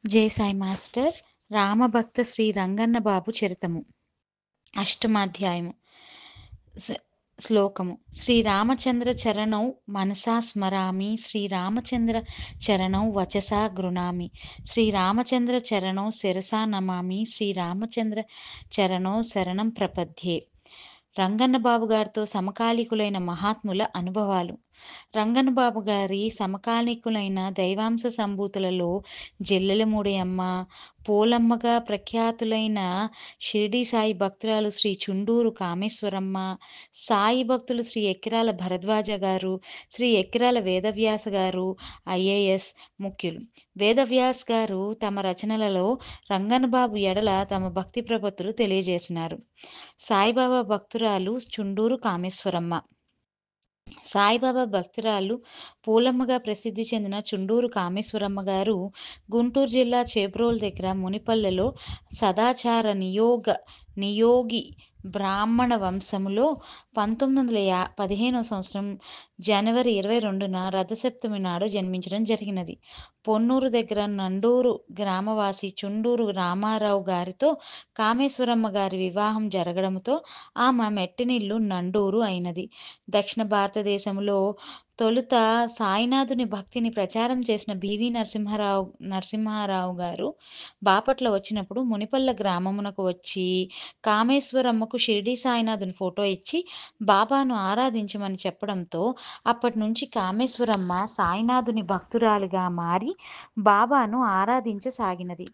జై సాయి మాస్టర్ రామభక్త శ్రీ రంగన్న బాబు చరితము అష్టమాధ్యాయము స- శ్లోకము శ్రీరామచంద్ర చరణౌ మనసా స్మరామి శ్రీరామచంద్ర చరణౌ వచసా గృణామి శ్రీరామచంద్ర చరణౌ శిరసా నమామి శ్రీరామచంద్ర చరణౌ శరణం ప్రపద్యే. రంగన్న బాబు గారితో సమకాలీకులైన మహాత్ముల అనుభవాలు. రంగన్న బాబు గారి సమకాలీకులైన దైవాంశ సంభూతులలో జల్లెలమూడి అమ్మ, పోలమ్మగా ప్రఖ్యాతులైన షిరిడీ సాయి భక్తురాలు శ్రీ చుండూరు కామేశ్వరమ్మ, సాయి భక్తులు శ్రీ ఎక్కిరాల భరద్వాజ గారు, శ్రీ ఎక్కిరాల వేదవ్యాస గారు ఐఏఎస్ ముఖ్యులు. వేదవ్యాస్ గారు తమ రచనలలో రంగన్న బాబు ఎడల తమ భక్తి ప్రపత్తులు తెలియజేసినారు. సాయిబాబా భక్తురాలు చుండూరు కామేశ్వరమ్మ. సాయిబాబా భక్తురాలు పూలమ్మగా ప్రసిద్ధి చెందిన చుండూరు కామేశ్వరమ్మ గారు గుంటూరు జిల్లా చేబ్రోలు దగ్గర మునిపల్లెలో సదాచార నియోగి బ్రాహ్మణ వంశములో 1915వ సంవత్సరం జనవరి 22న రథసప్తమి నాడు జన్మించడం జరిగినది. పొన్నూరు దగ్గర నండూరు గ్రామవాసి చుండూరు రామారావు గారితో కామేశ్వరమ్మ గారి వివాహం జరగడంతో ఆమె మెట్టినిల్లు నండూరు అయినది. దక్షిణ భారతదేశంలో తొలుత సాయినాథుని భక్తిని ప్రచారం చేసిన బివి నరసింహారావు గారు బాపట్ల వచ్చినప్పుడు మునిపల్ల గ్రామమునకు వచ్చి కామేశ్వరమ్మకు షిరిడీ సాయినాథుని ఫోటో ఇచ్చి బాబాను ఆరాధించమని చెప్పడంతో అప్పటి నుంచి కామేశ్వరమ్మ సాయినాథుని భక్తురాలిగా మారి బాబాను ఆరాధించసాగినది.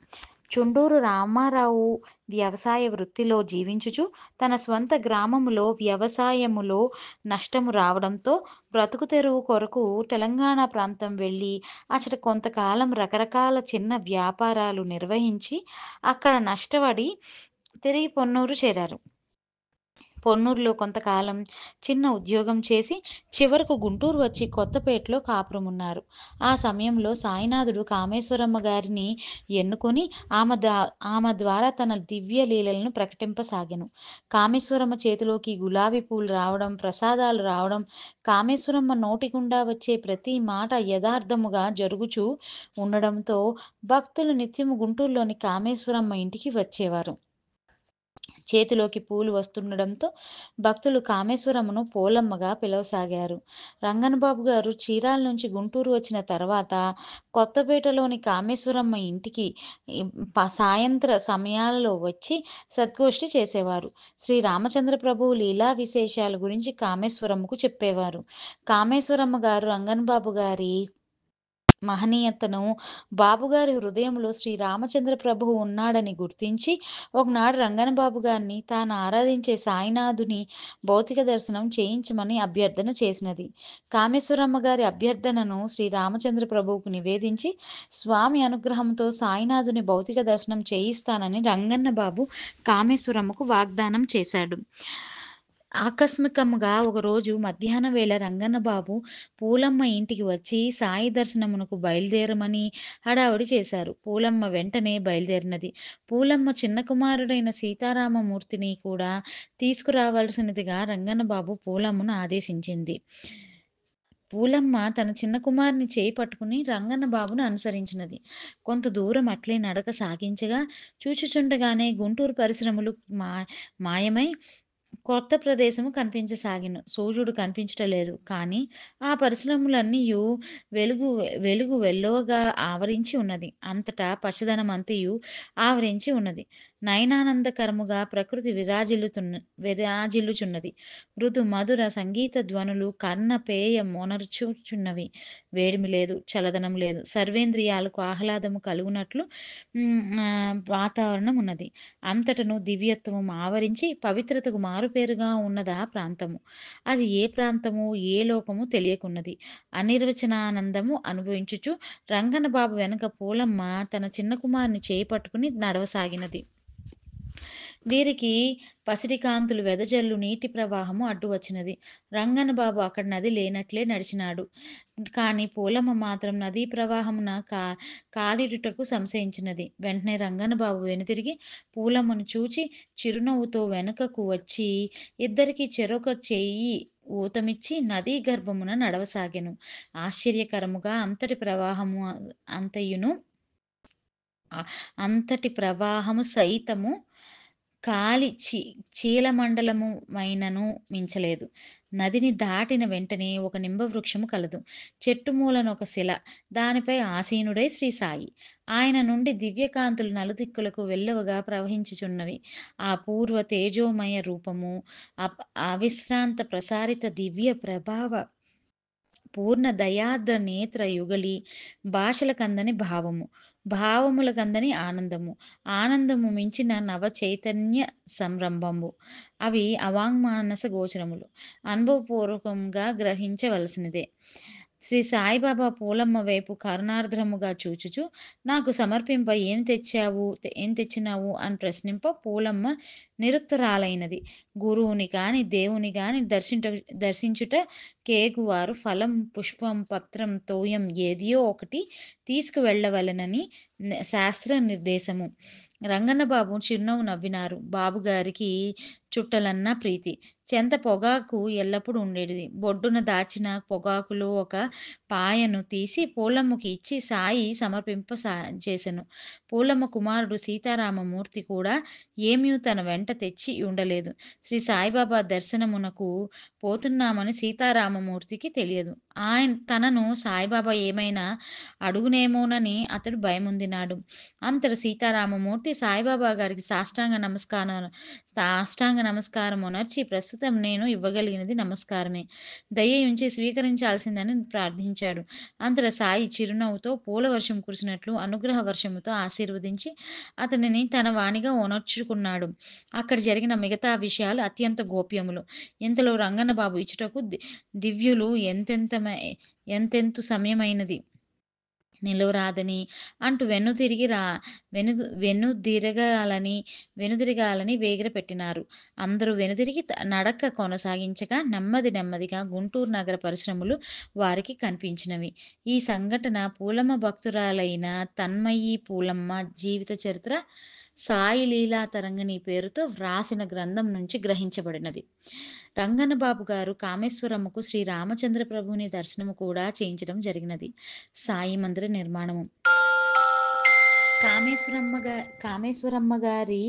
చుండూరు రామారావు వ్యవసాయ వృత్తిలో జీవించుచు తన స్వంత గ్రామములో వ్యవసాయములో నష్టము రావడంతో బ్రతుకు తెరువు కొరకు తెలంగాణ ప్రాంతం వెళ్ళి అచట కొంతకాలం రకరకాల చిన్న వ్యాపారాలు నిర్వహించి అక్కడ నష్టపడి తిరిగి పొన్నూరు చేరారు. పొన్నూరులో కొంతకాలం చిన్న ఉద్యోగం చేసి చివరకు గుంటూరు వచ్చి కొత్తపేటలో కాపురమున్నారు. ఆ సమయంలో సాయినాథుడు కామేశ్వరమ్మ గారిని ఎన్నుకొని ఆమె ద్వారా తన దివ్య లీలలను ప్రకటింపసాగెను. కామేశ్వరమ్మ చేతిలోకి గులాబీ పూలు రావడం, ప్రసాదాలు రావడం, కామేశ్వరమ్మ నోటి గుండా వచ్చే ప్రతి మాట యథార్థముగా జరుగుచూ ఉండడంతో భక్తులు నిత్యము గుంటూరులోని కామేశ్వరమ్మ ఇంటికి వచ్చేవారు. చేతిలోకి పూలు వస్తుండడంతో భక్తులు కామేశ్వరమ్మను పోలమ్మగా పిలవసాగారు. రంగన్నబాబు గారు చీరాల నుంచి గుంటూరు వచ్చిన తర్వాత కొత్తపేటలోని కామేశ్వరమ్మ ఇంటికి సాయంత్ర సమయాలలో వచ్చి సద్గోష్ఠి చేసేవారు. శ్రీ రామచంద్ర ప్రభువు లీలా విశేషాల గురించి కామేశ్వరమ్మకు చెప్పేవారు. కామేశ్వరమ్మ గారు రంగన్నబాబు గారి మహనీయతను, బాబుగారి హృదయంలో శ్రీ రామచంద్ర ప్రభువు ఉన్నాడని గుర్తించి ఒకనాడు రంగన్నబాబు గారిని తాను ఆరాధించే సాయినాథుని భౌతిక దర్శనం చేయించమని అభ్యర్థన చేసినది. కామేశ్వరమ్మ గారి అభ్యర్థనను శ్రీ రామచంద్ర ప్రభువుకు నివేదించి స్వామి అనుగ్రహంతో సాయినాథుని భౌతిక దర్శనం చేయిస్తానని రంగన్నబాబు కామేశ్వరమ్మకు వాగ్దానం చేశాడు. ఆకస్మికముగా ఒకరోజు మధ్యాహ్నం వేళ రంగన్నబాబు పూలమ్మ ఇంటికి వచ్చి సాయి దర్శనమునకు బయలుదేరమని హడావుడి చేశారు. పూలమ్మ వెంటనే బయలుదేరినది. పూలమ్మ చిన్న కుమారుడైన సీతారామమూర్తిని కూడా తీసుకురావలసినదిగా రంగన్నబాబు పూలమ్మను ఆదేశించింది. పూలమ్మ తన చిన్న కుమారుని చేయి పట్టుకుని రంగన్నబాబును అనుసరించినది. కొంత దూరం అట్లే నడక సాగించగా చూచుచుండగానే గుంటూరు పరిశ్రమలు మాయమై కొత్త ప్రదేశము కనిపించసాగెను. సూర్యుడు కనిపించటలేదు. కానీ ఆ పరిశ్రమలన్నీయు వెలుగు వెలుగు వెల్లోగా ఆవరించి ఉన్నది. అంతటా పచ్చదనమంతయు ఆవరించి ఉన్నది. నయనానందకరముగా ప్రకృతి విరాజిల్లుచున్నది. మృదు మధుర సంగీత ధ్వనులు కర్ణపేయ మొనర్చుచున్నవి. వేడిమి లేదు, చల్లదనం లేదు. సర్వేంద్రియాలకు ఆహ్లాదము కలుగునట్లు వాతావరణం ఉన్నది. అంతటను దివ్యత్వము ఆవరించి పవిత్రతకు మారుపేరుగా ఉన్నదా ప్రాంతము. అది ఏ ప్రాంతము, ఏ లోకము తెలియకున్నది. అనిర్వచనానందము అనుభవించుచు రంగన్నబాబు వెనుక పూలమ్మ తన చిన్న కుమారుని చేయి పట్టుకుని నడవసాగినది. వీరికి పసిడి కాంతులు వెదజల్లు నీటి ప్రవాహము అడ్డు వచ్చినది. రంగన్నబాబు అక్కడ నది లేనట్లే నడిచినాడు. కానీ పూలమ్మ మాత్రం నదీ ప్రవాహమున కాలిడుటకు సంశయించినది. వెంటనే రంగన్నబాబు వెనుతిరిగి పూలమ్మను చూచి చిరునవ్వుతో వెనుకకు వచ్చి ఇద్దరికి చెరొక చెయ్యి ఊతమిచ్చి నదీ గర్భమున నడవసాగెను. ఆశ్చర్యకరముగా అంతటి ప్రవాహము అంతయును అ అంతటి ప్రవాహము సైతము కాలి చీలమండలముమైనను మించలేదు. నదిని దాటిన వెంటనే ఒక నింబ వృక్షము కలదు. చెట్టు మూలన ఒక శిల. దానిపై ఆసీనుడై శ్రీ సాయి. ఆయన నుండి దివ్యకాంతులు నలుదిక్కులకు వెల్లువగా ప్రవహించుచున్నవి. ఆ పూర్వ తేజోమయ రూపము, అవిశ్రాంత ప్రసారిత దివ్య ప్రభావ పూర్ణ దయార్ద్ర నేత్ర యుగళి, భాషలకందని భావము, భావములకందని ఆనందము, ఆనందము మించిన నవ చైతన్య సంరంభంబు. అవి అవాంగ్మానస గోచరములు. అనుభవపూర్వకంగా గ్రహించవలసినదే. శ్రీ సాయిబాబా పూలమ్మ వైపు కరుణార్ద్రముగా చూచుచు, నాకు సమర్పింప ఏం తెచ్చినావు అని ప్రశ్నింప, పూలమ్మ నిరుత్తరాలైనది. గురువుని కాని, దేవుని గాని దర్శించుట కేగువారు ఫలం, పుష్పం, పత్రం, తోయం ఏదియో ఒకటి తీసుకువెళ్ళవలెనని శాస్త్ర నిర్దేశము. రంగన్నబాబు చిరునవ్వు నవ్వినారు. బాబుగారికి చుట్టలన్నా ప్రీతి. చెంత పొగాకు ఎల్లప్పుడూ ఉండేటిది. బొడ్డున దాచిన పొగాకులో ఒక పాయను తీసి పూలమ్మకి ఇచ్చి సాయి సమర్పింప చేసెను. పూలమ్మ కుమారుడు సీతారామమూర్తి కూడా ఏమీ తన వెంట తెచ్చి ఉండలేదు. శ్రీ సాయిబాబా దర్శనమునకు పోతున్నామని సీతారామమూర్తికి తెలియదు. తనను సాయిబాబా ఏమైనా అడుగునేమోనని అతడు భయముందినాడు. అంతట సీతారామమూర్తి సాయిబాబా గారికి సాష్టాంగ నమస్కారమునర్చి, ప్రస్తుతం నేను ఇవ్వగలిగినది నమస్కారమే. దయయుంచి స్వీకరించాల్సిందని ప్రార్థించాడు. అంతట సాయి చిరునవ్వుతో పూలవర్షం కురిసినట్లు అనుగ్రహ వర్షముతో ఆశీర్వదించి అతనిని తన వానిగా ఓనర్చుకున్నాడు. అక్కడ జరిగిన మిగతా విషయాలు అత్యంత గోప్యములు. ఇంతలో రంగన్నబాబు ఇచ్చుటకు దివ్యులు ఎంతెంతు సమయమైనది నిలువరాదని అంటూ వెనుదిరగాలని వేగిరపెట్టినారు. అందరూ వెనుదిరిగి నడక కొనసాగించగా నెమ్మదిగా గుంటూరు నగర పరిశ్రమలు వారికి కనిపించినవి. ఈ సంఘటన పూలమ్మ భక్తురాలైన తన్మయి పూలమ్మ జీవిత చరిత్ర సాయి లీలా తరంగిణి పేరుతో వ్రాసిన గ్రంథం నుంచి గ్రహించబడినది. రంగన్నబాబు గారు కామేశ్వరమ్మకు శ్రీ రామచంద్ర ప్రభువుని దర్శనము కూడా చేయించడం జరిగినది. సాయి మందిర నిర్మాణము. కామేశ్వరమ్మ గారి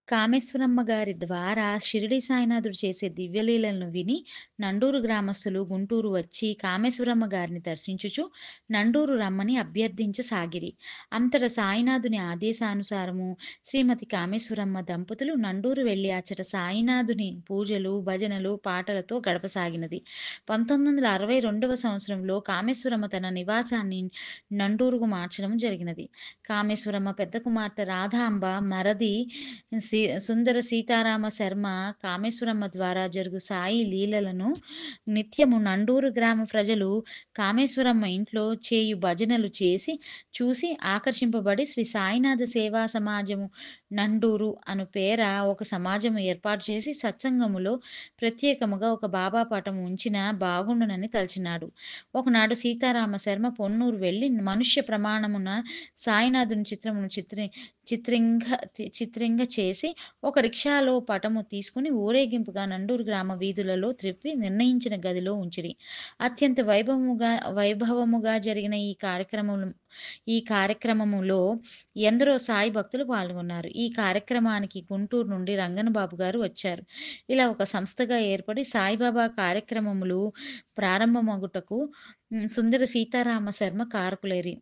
కామేశ్వరమ్మ గారి ద్వారా షిరిడి సాయినాథుడు చేసే దివ్యలీలలను విని నండూరు గ్రామస్తులు గుంటూరు వచ్చి కామేశ్వరమ్మ గారిని దర్శించుచు నండూరు రమ్మని అభ్యర్థించసాగిరి. అంతట సాయినాథుని ఆదేశానుసారము శ్రీమతి కామేశ్వరమ్మ దంపతులు నండూరు వెళ్ళి అచ్చట సాయినాథుని పూజలు, భజనలు, పాటలతో గడపసాగినది. 1962వ సంవత్సరంలో కామేశ్వరమ్మ తన నివాసాన్ని నండూరుకు మార్చడం జరిగినది. కామేశ్వరమ్మ పెద్ద కుమార్తె రాధాంబ మరది సుందర సీతారామ శర్మ కామేశ్వరమ్మ ద్వారా జరుగు సాయి లీలలను నిత్యము నండూరు గ్రామ ప్రజలు కామేశ్వరమ్మ ఇంట్లో చేయు భజనలు చూసి ఆకర్షింపబడి శ్రీ సాయినాథ సేవా సమాజము నండూరు అను పేర ఒక సమాజము ఏర్పాటు చేసి సత్సంగములో ప్రత్యేకముగా ఒక బాబా పటం ఉంచిన బాగుండునని తలచినాడు. ఒకనాడు సీతారామ శర్మ పొన్నూరు వెళ్ళి మనుష్య ప్రమాణమున సాయినాథుని చిత్రమును చిత్రింగ చేసి ఒక రిక్షాలో పటము తీసుకుని ఊరేగింపుగా నండూరు గ్రామ వీధులలో త్రిప్పి నిర్ణయించిన గదిలో ఉంచిరి. అత్యంత వైభవముగా జరిగిన ఈ కార్యక్రమములో ఎందరో సాయి భక్తులు పాల్గొన్నారు. ఈ కార్యక్రమానికి గుంటూరు నుండి రంగన్నబాబు గారు వచ్చారు. ఇలా ఒక సంస్థగా ఏర్పడి సాయిబాబా కార్యక్రమములు ప్రారంభమగుటకు సుందర సీతారామ శర్మ కారకులేరి.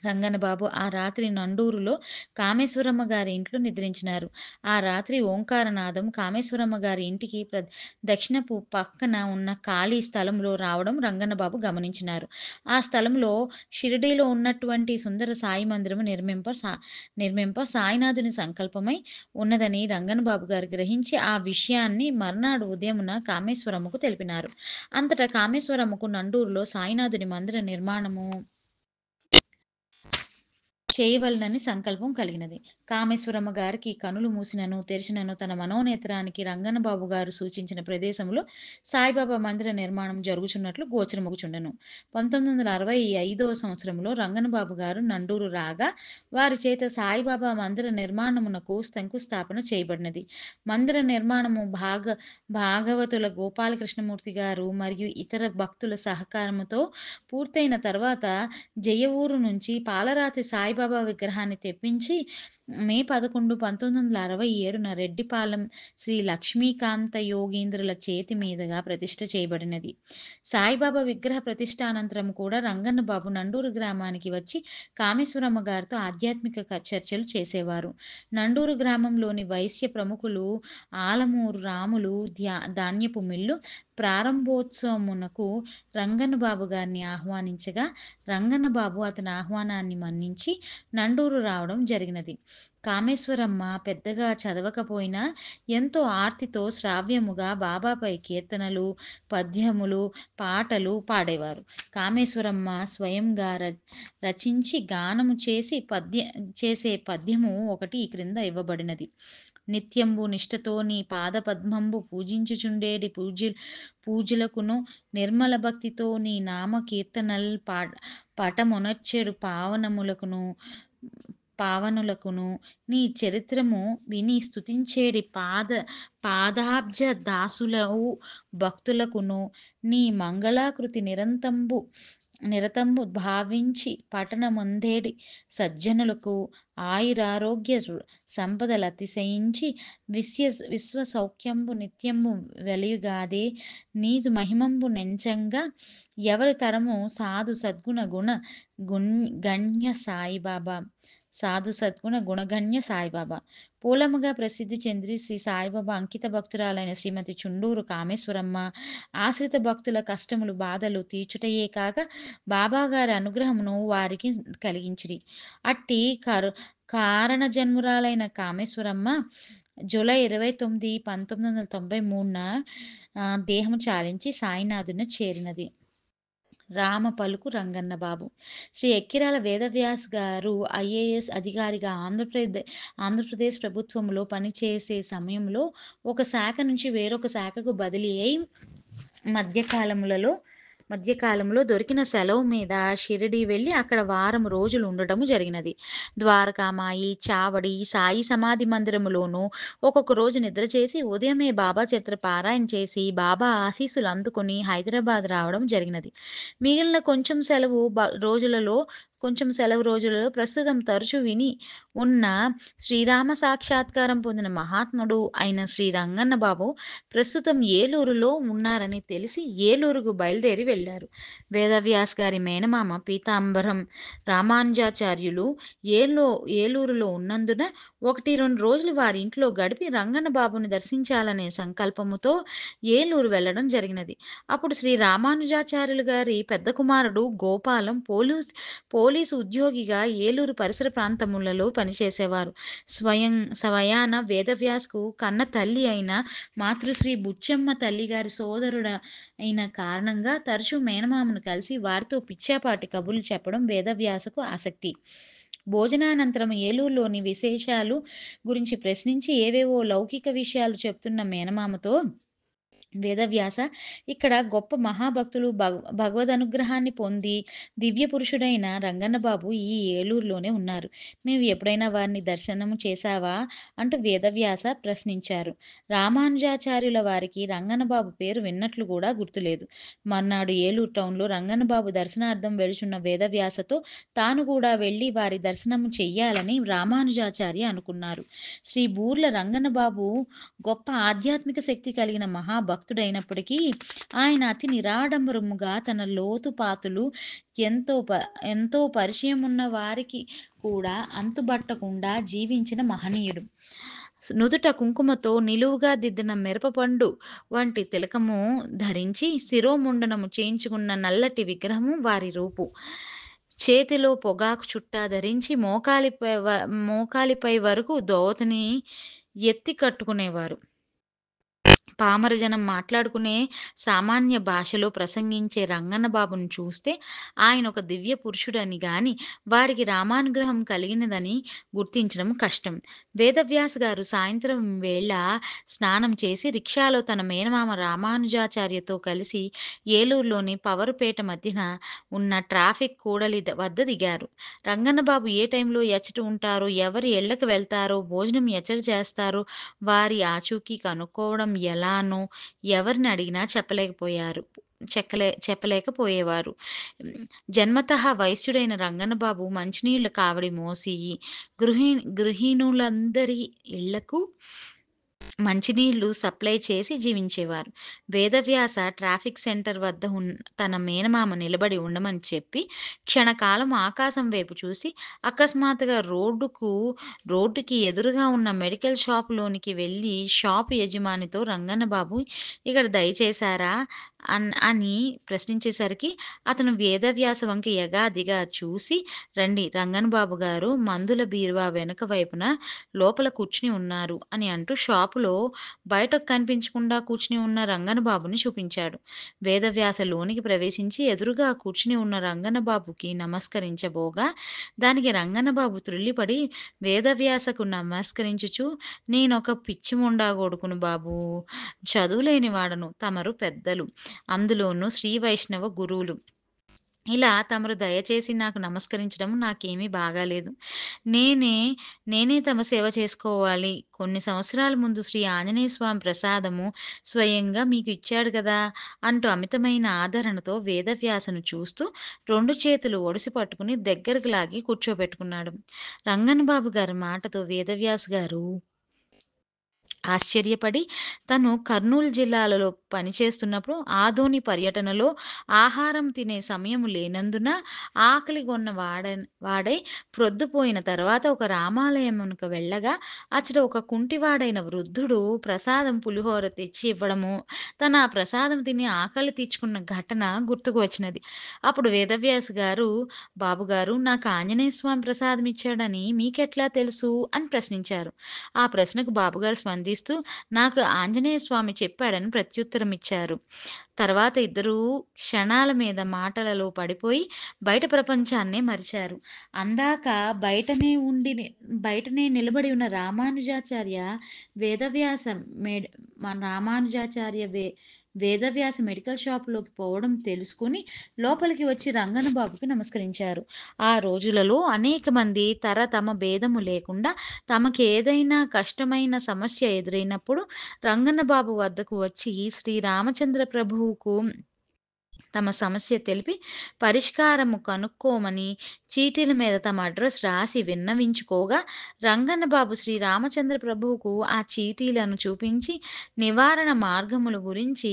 రంగన్నబాబు ఆ రాత్రి నండూరులో కామేశ్వరమ్మ గారి ఇంట్లో నిద్రించినారు. ఆ రాత్రి ఓంకారనాదం కామేశ్వరమ్మ గారి ఇంటికి దక్షిణపు పక్కన ఉన్న ఖాళీ స్థలంలో రావడం రంగన్నబాబు గమనించినారు. ఆ స్థలంలో షిరిడీలో ఉన్నటువంటి సుందర సాయి మందిరము నిర్మింప సాయినాథుని సంకల్పమై ఉన్నదని రంగన్నబాబు గారు గ్రహించి ఆ విషయాన్ని మర్నాడు ఉదయమున కామేశ్వరమ్మకు తెలిపినారు. అంతటా కామేశ్వరమ్మకు నండూరులో సాయినాథుని మందిర నిర్మాణము చేయవలనని సంకల్పం కలిగినది. కామేశ్వరమ్మ గారికి కనులు మూసినను తెరిచినను తన మనోనేత్రానికి రంగన్నబాబు గారు సూచించిన ప్రదేశంలో సాయిబాబా మందిర నిర్మాణం జరుగుచున్నట్లు గోచరమగుచుండెను. 1965వ సంవత్సరంలో రంగన్నబాబు గారు నండూరు రాగా వారి చేత సాయిబాబా మందిర నిర్మాణమునకు శంకుస్థాపన చేయబడినది. మందిర నిర్మాణము భాగవతుల గోపాలకృష్ణమూర్తి గారు మరియు ఇతర భక్తుల సహకారముతో పూర్తయిన తర్వాత జయఊరు నుంచి పాలరాతి సాయిబాబా సాయిబాబా విగ్రహాన్ని తెప్పించి మే 11, 1967న రెడ్డిపాలెం శ్రీ లక్ష్మీకాంత యోగీంద్రుల చేతి మీదుగా ప్రతిష్ఠ చేయబడినది. సాయిబాబా విగ్రహ ప్రతిష్ఠ అనంతరం కూడా రంగన్న బాబు నండూరు గ్రామానికి వచ్చి కామేశ్వరమ్మ గారితో ఆధ్యాత్మిక చర్చలు చేసేవారు. నండూరు గ్రామంలోని వైశ్య ప్రముఖులు ఆలమూరు రాములు ధాన్యపు మిల్లు ప్రారంభోత్సవమునకు రంగన్న బాబు గారిని ఆహ్వానించగా, రంగన్న బాబు అతని ఆహ్వానాన్ని మన్నించి నండూరు రావడం జరిగినది. కామేశ్వరమ్మ పెద్దగా చదవకపోయినా ఎంతో ఆర్తితో శ్రావ్యముగా బాబాపై కీర్తనలు, పద్యములు, పాటలు పాడేవారు. కామేశ్వరమ్మ స్వయంగా రచించి గానము చేసే పద్యము ఒకటి ఈ క్రింద ఇవ్వబడినది. నిత్యంబు నిష్ఠతో నీ పాద పద్మంబు పూజించుచుండేటి పూజలకును నిర్మల భక్తితో నీ నామ కీర్తనల్ పటమొనర్చెడు పావనులకును నీ చరిత్రము విని స్తుతించేడి పాదాబ్జ దాసులవు భక్తులకును నీ మంగళాకృతి నిరతంబు భావించి పఠనమొందేడి సజ్జనులకు ఆయురారోగ్య సంపదలతిశయించి విశ్వ సౌఖ్యంబు నిత్యంబు వెలయుగాదే నీదు మహిమంబు నెంచంగా ఎవరి తరము సాధు సద్గుణ గుణగణ్య సాయిబాబా. పూలముగా ప్రసిద్ధి చెంది శ్రీ సాయిబాబా అంకిత భక్తురాలైన శ్రీమతి చుండూరు కామేశ్వరమ్మ ఆశ్రిత భక్తుల కష్టములు బాధలు తీర్చుటయే కాక బాబాగారి అనుగ్రహమును వారికి కలిగించిరి. అట్టి కారణ జన్మురాలైన కామేశ్వరమ్మ జూలై 29, 1993న దేహము చాలించి సాయినాథుని చేరినది. రామ పలుకు రంగన్న బాబు. శ్రీ ఎక్కిరాల వేదవ్యాస్ గారు ఐఏఎస్ అధికారిగా ఆంధ్రప్రదేశ్ ప్రభుత్వంలో పనిచేసే సమయంలో ఒక శాఖ నుంచి వేరొక శాఖకు బదిలీ అయి మధ్యకాలంలో దొరికిన సెలవు మీద షిరిడీ వెళ్ళి అక్కడ వారం రోజులు ఉండటము జరిగినది. ద్వారకామాయి, చావడి, సాయి సమాధి మందిరములోనూ ఒక్కొక్క రోజు నిద్ర చేసి ఉదయమే బాబా చరిత్ర పారాయణ చేసి బాబా ఆశీస్సులు అందుకొని హైదరాబాద్ రావడం జరిగినది. మిగిలిన కొంచెం సెలవు రోజులలో ప్రస్తుతం తరచూ విని ఉన్న శ్రీరామ సాక్షాత్కారం పొందిన మహాత్ముడు అయిన శ్రీ రంగన్న బాబు ప్రస్తుతం ఏలూరులో ఉన్నారని తెలిసి ఏలూరుకు బయలుదేరి వెళ్ళారు. వేదవ్యాస్ గారి మేనమామ పీతాంబరం రామానుజాచార్యులు ఏలూరులో ఉన్నందున 1-2 రోజులు వారి ఇంట్లో గడిపి రంగన్న బాబుని దర్శించాలనే సంకల్పముతో ఏలూరు వెళ్ళడం జరిగినది. అప్పుడు శ్రీ రామానుజాచార్యులు గారి పెద్ద కుమారుడు గోపాలం పోలీసు ఉద్యోగిగా ఏలూరు పరిసర ప్రాంతములలో పనిచేసేవారు. స్వయాన వేదవ్యాస్కు కన్న తల్లి అయిన మాతృశ్రీ బుచ్చమ్మ తల్లిగారి సోదరుడ అయిన కారణంగా తరచూ మేనమామను కలిసి వారితో పిచ్చాపాటి కబుర్లు చెప్పడం వేదవ్యాసకు ఆసక్తి. భోజనానంతరం ఏలూరులోని విశేషాలు గురించి ప్రశ్నించి ఏవేవో లౌకిక విషయాలు చెప్తున్న మేనమామతో వేదవ్యాస, ఇక్కడ గొప్ప మహాభక్తులు భగవదనుగ్రహాన్ని పొంది దివ్య పురుషుడైన రంగన్నబాబు ఈ ఏలూరులోనే ఉన్నారు. నీవు ఎప్పుడైనా వారిని దర్శనము చేశావా అంటూ వేదవ్యాస ప్రశ్నించారు. రామానుజాచార్యుల వారికి రంగన్నబాబు పేరు విన్నట్లు కూడా గుర్తులేదు. మర్నాడు ఏలూరు టౌన్లో రంగన్నబాబు దర్శనార్థం వెళుచున్న వేదవ్యాసతో తాను కూడా వెళ్ళి వారి దర్శనము చెయ్యాలని రామానుజాచార్య అనుకున్నారు. శ్రీ బూర్ల రంగన్నబాబు గొప్ప ఆధ్యాత్మిక శక్తి కలిగిన మహాభక్తుడైనప్పటికీ ఆయన అతి నిరాడంబరముగా తన లోతుపాతులు ఎంతో పరిచయమున్న వారికి కూడా అంతుబట్టకుండా జీవించిన మహనీయుడు. నుదుట కుంకుమతో నిలువుగా దిద్దిన మిరపపండు వంటి తిలకము ధరించి శిరోముండనము చేయించుకున్న నల్లటి విగ్రహము వారి రూపు. చేతిలో పొగాకు చుట్టా ధరించి మోకాలిపై వరకు దోవతిని ఎత్తి కట్టుకునేవారు. పామరజనం మాట్లాడుకునే సామాన్య భాషలో ప్రసంగించే రంగన్నబాబును చూస్తే ఆయన ఒక దివ్య పురుషుడని గాని వారికి రామానుగ్రహం కలిగినదని గుర్తించడం కష్టం. వేదవ్యాస్ గారు సాయంత్రం వేళ స్నానం చేసి రిక్షాలో తన మేనమామ రామానుజాచార్యతో కలిసి ఏలూరులోని పవరుపేట మధ్యన ఉన్న ట్రాఫిక్ కూడలి వద్ద దిగారు. రంగన్నబాబు ఏ టైంలో ఎచ్చట ఉంటారో, ఎవరి ఇళ్లకు వెళ్తారో, భోజనం ఎచ్చట చేస్తారో వారి ఆచూకీ కనుక్కోవడం ఎలానో ఎవరిని అడిగినా చెప్పలేకపోయారు. చెప్పలేకపోయేవారు. హ్మ్. జన్మతః వైశ్యుడైన రంగన్నబాబు మంచినీళ్ళ కావడి మోసి గృహి గృహిణులందరి ఇళ్ళకు మంచినీళ్లు సప్లై చేసి జీవించేవారు. వేదవ్యాస ట్రాఫిక్ సెంటర్ వద్ద తన మేనమామ నిలబడి ఉండమని చెప్పి, క్షణకాలం ఆకాశం వైపు చూసి, అకస్మాత్తుగా రోడ్డుకి ఎదురుగా ఉన్న మెడికల్ షాప్‌లోనికి వెళ్లి, షాపు యజమానితో "రంగన్న బాబు ఇక్కడ దయచేశారా?" అని ప్రశ్నించేసరికి, అతను వేదవ్యాస వంక ఎగాదిగా చూసి, "రండి రంగన్న బాబు గారు మందుల బీరువా వెనక వైపున లోపల కూర్చుని ఉన్నారు" అని అంటూ షాపులో బయటకు కనిపించకుండా కూర్చుని ఉన్న రంగన్న బాబుని చూపించాడు. వేదవ్యాస లోనికి ప్రవేశించి ఎదురుగా కూర్చుని ఉన్న రంగన్న బాబుకి నమస్కరించబోగా, దానికి రంగన్న బాబు త్రుళ్ళిపడి వేదవ్యాసకు నమస్కరించుచు, "నేనొక పిచ్చి ముండా కొడుకును బాబూ! చదువులేని వాడను. తమరు పెద్దలు. అందులోనూ శ్రీ వైష్ణవ గురువులు. ఇలా తమరు దయచేసి నాకు నమస్కరించడం నాకేమీ బాగాలేదు. నేనే నేనే తమ సేవ చేసుకోవాలి. కొన్ని సంవత్సరాల ముందు శ్రీ ఆంజనేయ స్వామి ప్రసాదము స్వయంగా మీకు ఇచ్చాడు గదా!" అంటూ అమితమైన ఆదరణతో వేదవ్యాసను చూస్తూ 2 చేతులు ఒడిసి పట్టుకుని దగ్గరకు లాగి కూర్చోబెట్టుకున్నాడు. రంగన్న బాబు గారి మాటతో వేదవ్యాస్ గారు ఆశ్చర్యపడి, తను కర్నూలు జిల్లాలలో పనిచేస్తున్నప్పుడు ఆదోని పర్యటనలో ఆహారం తినే సమయం లేనందున ఆకలిగొన్న వాడై ప్రొద్దుపోయిన తర్వాత ఒక రామాలయమునకు వెళ్ళగా అచ్చట ఒక కుంటివాడైన వృద్ధుడు ప్రసాదం పులిహోర తెచ్చి ఇవ్వడము, తను ఆ ప్రసాదం తిని ఆకలి తీర్చుకున్న ఘటన గుర్తుకు వచ్చినది. అప్పుడు వేదవ్యాస్ గారు, "బాబుగారు నాకు ఆంజనేయ స్వామి ప్రసాదం ఇచ్చాడని మీకెట్లా తెలుసు?" అని ప్రశ్నించారు. ఆ ప్రశ్నకు బాబుగారు స్పందిస్తూ, "నాకు ఆంజనేయ స్వామి చెప్పాడని" ప్రత్యుత్తరమిచ్చారు. తర్వాత ఇద్దరూ క్షణాల మీద మాటలలో పడిపోయి బయట ప్రపంచాన్నే మరిచారు. అందాక బయటనే నిలబడి ఉన్న రామానుజాచార్య వేదవ్యాస మెడ్ మన రామానుజాచార్య వేదవ్యాస మెడికల్ షాప్‌లోకి పోవడం తెలుసుకొని లోపలికి వచ్చి రంగన్న బాబుకి నమస్కరించారు. ఆ రోజులలో అనేక మంది తమ భేదము లేకుండా తమకేదైనా కష్టమైన సమస్య ఎదురైనప్పుడు రంగన్న బాబు వద్దకు వచ్చి శ్రీ రామచంద్ర ప్రభువుకు తమ సమస్య తెలిపి పరిష్కారము కనుక్కోమని చీటీల మీద తమ అడ్రస్ రాసి విన్నవించుకోగా, రంగన్న బాబు శ్రీ రామచంద్ర ప్రభువుకు ఆ చీటీలను చూపించి నివారణ మార్గముల గురించి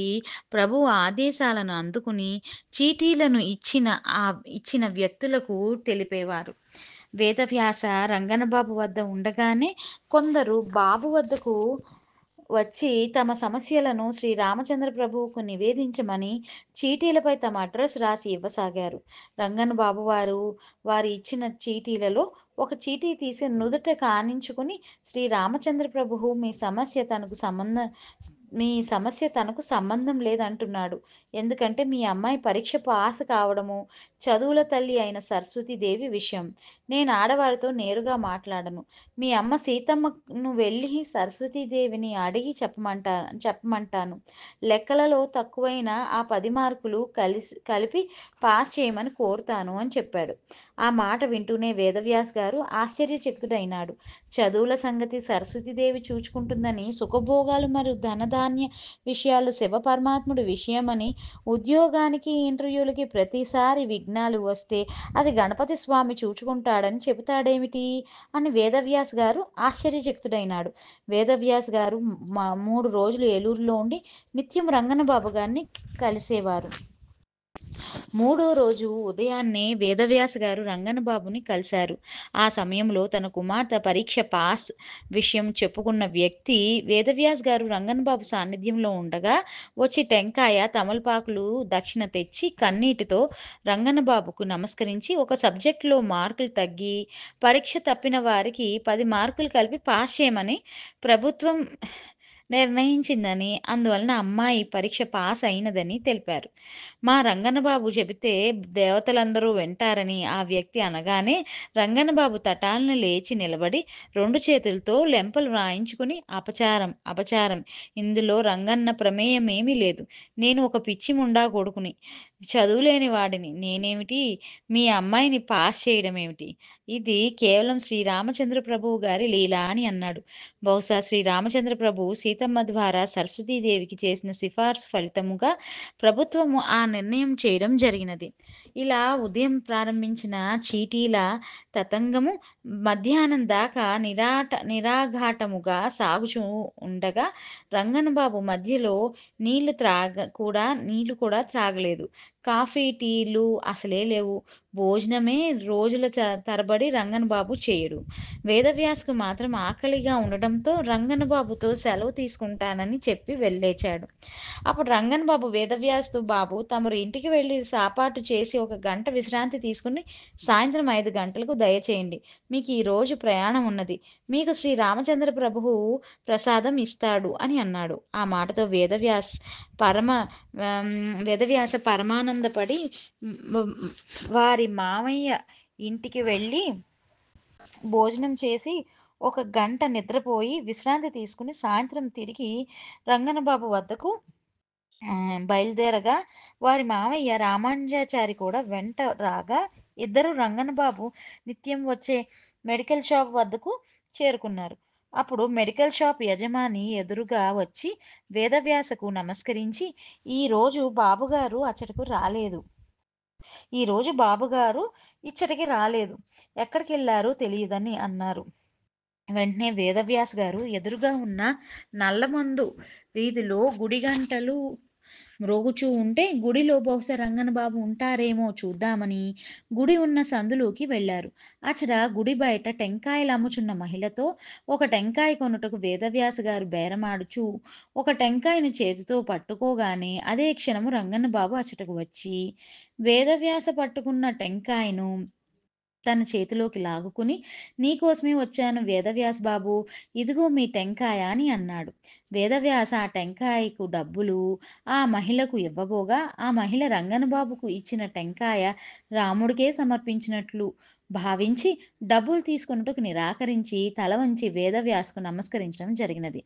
ప్రభువు ఆదేశాలను అందుకుని చీటీలను ఇచ్చిన వ్యక్తులకు తెలిపేవారు. వేదవ్యాస రంగన్న బాబు వద్ద ఉండగానే కొందరు బాబు వద్దకు వచ్చి తమ సమస్యలను శ్రీ రామచంద్ర ప్రభువుకు నివేదించమని చీటీలపై తమ అడ్రస్ రాసి ఇవ్వసాగారు. రంగన్న బాబు వారు ఇచ్చిన చీటీలలో ఒక చీటీ తీసి నుదుట కానించుకుని శ్రీ రామచంద్ర ప్రభువు మీ సమస్య తనకు సంబంధం లేదంటున్నాడు. ఎందుకంటే మీ అమ్మాయి పరీక్ష పాస్ కావడము, చదువుల తల్లి అయిన సరస్వతీదేవి విషయం. నేను ఆడవారితో నేరుగా మాట్లాడను. మీ అమ్మ సీతమ్మను వెళ్ళి సరస్వతీదేవిని అడిగి చెప్పమంటాను. లెక్కలలో తక్కువైన ఆ 10 మార్కులు కలిపి పాస్ చేయమని కోరుతాను అని చెప్పాడు. ఆ మాట వింటూనే వేదవ్యాస్ గారు ఆశ్చర్యచకితుడైనాడు. చదువుల సంగతి సరస్వతీదేవి చూచుకుంటుందని, సుఖభోగాలు మరియు ధనధాన్య విషయాలు శివపరమాత్ముడి విషయమని, ఉద్యోగానికి, ఇంటర్వ్యూలకి ప్రతిసారి విఘ్నాలు వస్తే అది గణపతి స్వామి చూచుకుంటాడని చెబుతాడేమిటి? అని వేదవ్యాస్ గారు ఆశ్చర్యచకితుడైనాడు. వేదవ్యాస్ గారు 3 రోజులు ఏలూరులో ఉండి నిత్యం రంగన్న బాబు గారిని కలిసేవారు. మూడో రోజు ఉదయాన్నే వేదవ్యాస్ గారు రంగన్న బాబుని కలిశారు. ఆ సమయంలో తన కుమార్తె పరీక్ష పాస్ విషయం చెప్పుకున్న వ్యక్తి వేదవ్యాస్ గారు రంగన్న బాబు సాన్నిధ్యంలో ఉండగా వచ్చి టెంకాయ, తమలపాకులు దక్షిణ తెచ్చి కన్నీటితో రంగన్న బాబుకు నమస్కరించి ఒక సబ్జెక్టులో మార్కులు తగ్గి పరీక్ష తప్పిన వారికి 10 మార్కులు కలిపి పాస్ చేయమని ప్రభుత్వం నిర్ణయించిందని, అందువలన అమ్మాయి పరీక్ష పాస్ అయినదని తెలిపారు. మా రంగన్న బాబు చెబితే దేవతలందరూ వింటారని ఆ వ్యక్తి అనగానే రంగన్న బాబు తటాల్న లేచి నిలబడి 2 చేతులతో లెంపలు వ్రాయించుకుని అపచారం, అపచారం. ఇందులో రంగన్న ప్రమేయమేమీ లేదు. నేను ఒక పిచ్చి ముండా కొడుకుని. చదువులేని వాడిని నేనేమిటి, మీ అమ్మాయిని పాస్ చేయడమేమిటి? ఇది కేవలం శ్రీరామచంద్ర ప్రభువు గారి లీల అని అన్నాడు. బహుశా శ్రీరామచంద్ర ప్రభువు సీతమ్మ ద్వారా సరస్వతీదేవికి చేసిన సిఫార్సు ఫలితముగా ప్రభుత్వము ఆ నిర్ణయం చేయడం జరిగినది. ఇలా ఉదయం ప్రారంభించిన చీటీల తతంగము మధ్యాహ్నం దాకా నిరాఘాటముగా సాగుచూ ఉండగా రంగన్నబాబు మధ్యలో నీళ్లు కూడా త్రాగలేదు. కాఫీ, టీలు అసలే లేవు. భోజనమే రోజుల తరబడి రంగన్న బాబు చేయడు. వేదవ్యాస్‌కు మాత్రం ఆకలిగా ఉండడంతో రంగన్న బాబుతో సెలవు తీసుకుంటానని చెప్పి వెళ్ళేచాడు. అప్పుడు రంగన్న బాబు వేదవ్యాస్‌తో "బాబూ తమరు ఇంటికి వెళ్లి సాపాటు చేసి ఒక గంట విశ్రాంతి తీసుకొని సాయంత్రం 5 గంటలకు దయచేయండి. మీకు ఈ రోజు ప్రయాణం ఉన్నది. మీకు శ్రీ రామచంద్ర ప్రభువు ప్రసాదం ఇస్తాడు" అని అన్నాడు. ఆ మాటతో పరమ వేదవ్యాస పరమానందపడి హ్మ్, వారి మామయ్య ఇంటికి వెళ్ళి భోజనం చేసి ఒక గంట నిద్రపోయి విశ్రాంతి తీసుకొని సాయంత్రం తిరిగి రంగన్నబాబు వద్దకు బయలుదేరగా వారి మామయ్య రామానుజాచారి కూడా వెంట రాగా ఇద్దరు రంగన్నబాబు నిత్యం వచ్చే మెడికల్ షాప్ వద్దకు చేరుకున్నారు. అప్పుడు మెడికల్ షాప్ యజమాని ఎదురుగా వచ్చి వేదవ్యాసకు నమస్కరించి, "ఈరోజు బాబుగారు అచ్చటకు రాలేదు. ఈరోజు బాబుగారు ఇచ్చటికి రాలేదు. ఎక్కడికెళ్లారో తెలియదని" అన్నారు. వెంటనే వేదవ్యాస్ గారు ఎదురుగా ఉన్న నల్లమందు వీధిలో గుడి గంటలు మ్రోగుచూ ఉంటే గుడిలో బహుశా రంగన్న బాబు ఉంటారేమో చూద్దామని గుడి ఉన్న సందులోకి వెళ్లారు. అచట గుడి బయట టెంకాయలు అమ్ముచున్న మహిళతో ఒక టెంకాయ కొనుటకు వేదవ్యాస గారు బేరమాడుచూ ఒక టెంకాయను చేతితో పట్టుకోగానే అదే క్షణము రంగన్న బాబు అచటకు వచ్చి వేదవ్యాస పట్టుకున్న టెంకాయను తన చేతిలోకి లాగుకుని, "నీకోసమే వచ్చాను వేదవ్యాస్ బాబూ! ఇదిగో మీ టెంకాయ" అని అన్నాడు. వేదవ్యాస ఆ టెంకాయకు డబ్బులు ఆ మహిళకు ఇవ్వబోగా, ఆ మహిళ రంగన్నబాబుకు ఇచ్చిన టెంకాయ రాముడికే సమర్పించినట్లు భావించి, డబ్బులు తీసుకొనుటకు నిరాకరించి, తల వంచి వేదవ్యాసకు నమస్కరించడం జరిగినది.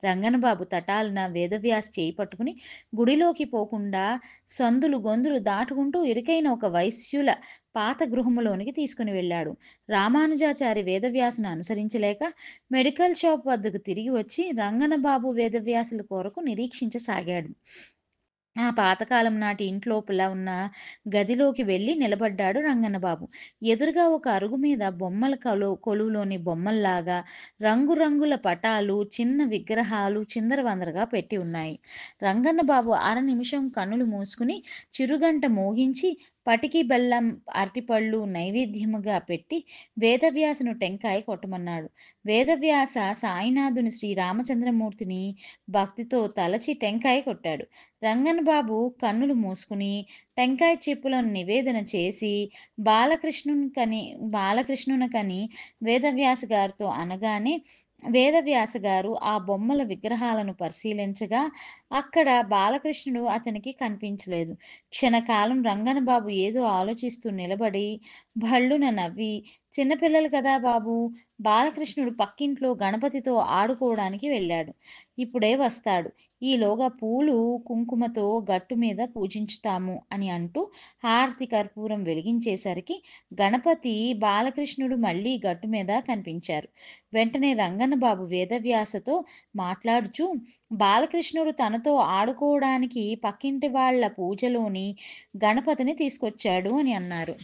రంగన్నబాబు తటాలున వేదవ్యాస్ చేయి పట్టుకుని గుడిలోకి పోకుండా సందులు, గొందులు దాటుకుంటూ ఇరుకైన ఒక వైశ్యుల పాత గృహములోనికి తీసుకుని వెళ్ళాడు. రామానుజాచారి వేదవ్యాసును అనుసరించలేక మెడికల్ షాప్ వద్దకు తిరిగి వచ్చి రంగన్నబాబు వేదవ్యాసుల కొరకు నిరీక్షించసాగాడు. ఆ పాతకాలం నాటి ఇంట్లోపల ఉన్న గదిలోకి వెళ్లి నిలబడ్డాడు రంగన్నబాబు. ఎదురుగా ఒక అరుగు మీద బొమ్మల కొలువులోని బొమ్మల్లాగా రంగురంగుల పటాలు, చిన్న విగ్రహాలు చిందరవందరగా పెట్టి ఉన్నాయి. రంగన్నబాబు అర నిమిషం కన్నులు మూసుకుని చిరుగంట మోగించి పటికి బెల్లం, అరటిపళ్ళు నైవేద్యముగా పెట్టి వేదవ్యాసును టెంకాయ కొట్టమన్నాడు. వేదవ్యాస సాయినాథుని శ్రీరామచంద్రమూర్తిని భక్తితో తలచి టెంకాయ కొట్టాడు. రంగన్ బాబు కన్నులు మూసుకుని టెంకాయ చెప్పులను నివేదన చేసి బాలకృష్ణునకని వేదవ్యాస గారితో అనగానే వేదవ్యాస గారు ఆ బొమ్మల విగ్రహాలను పరిశీలించగా అక్కడ బాలకృష్ణుడు అతనికి కనిపించలేదు. క్షణకాలం రంగనబాబు ఏదో ఆలోచిస్తూ నిలబడి భళ్ళున నవ్వి, "చిన్నపిల్లలు కదా బాబూ! బాలకృష్ణుడు పక్కింట్లో గణపతితో ఆడుకోవడానికి వెళ్ళాడు. ఇప్పుడే వస్తాడు. ఈలోగా పూలు, కుంకుమతో గట్టు మీద పూజించుతాము" అని అంటూ హారతి కర్పూరం వెలిగించేసరికి గణపతి, బాలకృష్ణుడు మళ్ళీ గట్టు మీద కనిపించారు. వెంటనే రంగన్నబాబు వేదవ్యాసతో మాట్లాడుచూ, "బాలకృష్ణుడు తనతో ఆడుకోవడానికి పక్కింటి వాళ్ళ పూజలోని గణపతిని తీసుకొచ్చాడు" అని అన్నారు.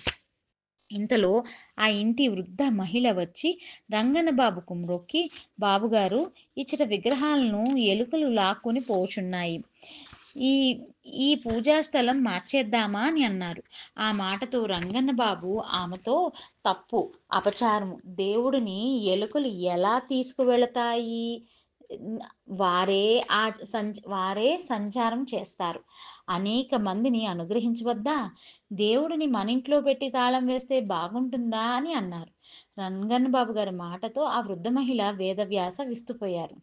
ఇంతలో ఆ ఇంటి వృద్ధ మహిళ వచ్చి రంగన్నబాబుకు మ్రొక్కి, "బాబుగారు, ఇచ్చట విగ్రహాలను ఎలుకలు లాక్కొని పోచున్నాయి. ఈ ఈ పూజా స్థలం మార్చేద్దామా" అని అన్నారు. ఆ మాటతో రంగన్నబాబు ఆమెతో, "తప్పు, అపచారము. దేవుడిని ఎలుకలు ఎలా తీసుకువెళతాయి? న్ వారే వారే సంచారం చేస్తారు. అనేక మందిని అనుగ్రహించవద్దా? దేవుడిని మనింట్లో పెట్టి తాళం వేస్తే బాగుంటుందా?" అని అన్నారు. రంగన్న బాబు గారి మాటతో ఆ వృద్ధ మహిళ వేదవ్యాస విస్తుపోయారు.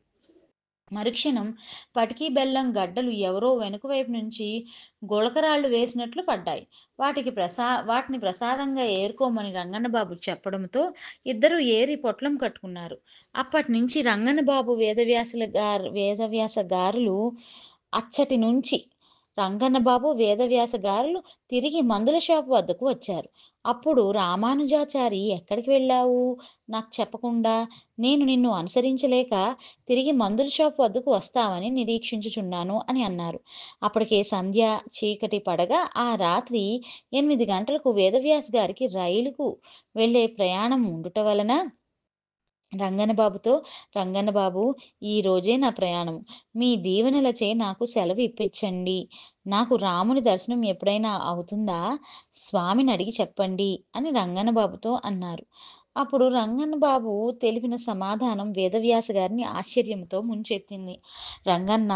మరుక్షణం పటికి బెల్లం గడ్డలు ఎవరో వెనుక వైపు నుంచి గులకరాళ్ళు వేసినట్లు పడ్డాయి. వాటిని ప్రసాదంగా ఏరుకోమని రంగన్నబాబు చెప్పడంతో ఇద్దరూ ఏరి పొట్లం కట్టుకున్నారు. అప్పటినుంచి రంగన్నబాబు వేదవ్యాస గారులు అచ్చటి నుంచి రంగన్న బాబు, వేదవ్యాస గారులు తిరిగి మందుల షాపు వద్దకు వచ్చారు. అప్పుడు రామానుజాచారి, "ఎక్కడికి వెళ్ళావు నాకు చెప్పకుండా? నేను నిన్ను అనుసరించలేక తిరిగి మందుల షాపు వద్దకు వస్తావని నిరీక్షించుచున్నాను" అని అన్నారు. అప్పటికే సంధ్య, చీకటి పడగా ఆ రాత్రి 8 గంటలకు వేదవ్యాస్ గారికి రైలుకు వెళ్ళే ప్రయాణం ఉండుట వలన రంగన్న బాబుతో, "రంగన్న బాబు, ఈ రోజే నా ప్రయాణం. మీ దీవెనలచే నాకు సెలవు ఇప్పించండి. నాకు రాముని దర్శనం ఎప్పుడైనా అవుతుందా? స్వామిని అడిగి చెప్పండి" అని రంగన్న బాబుతో అన్నారు. అప్పుడు రంగన్న బాబు తెలిపిన సమాధానం వేదవ్యాస గారిని ఆశ్చర్యంతో ముంచెత్తింది. "రంగన్న,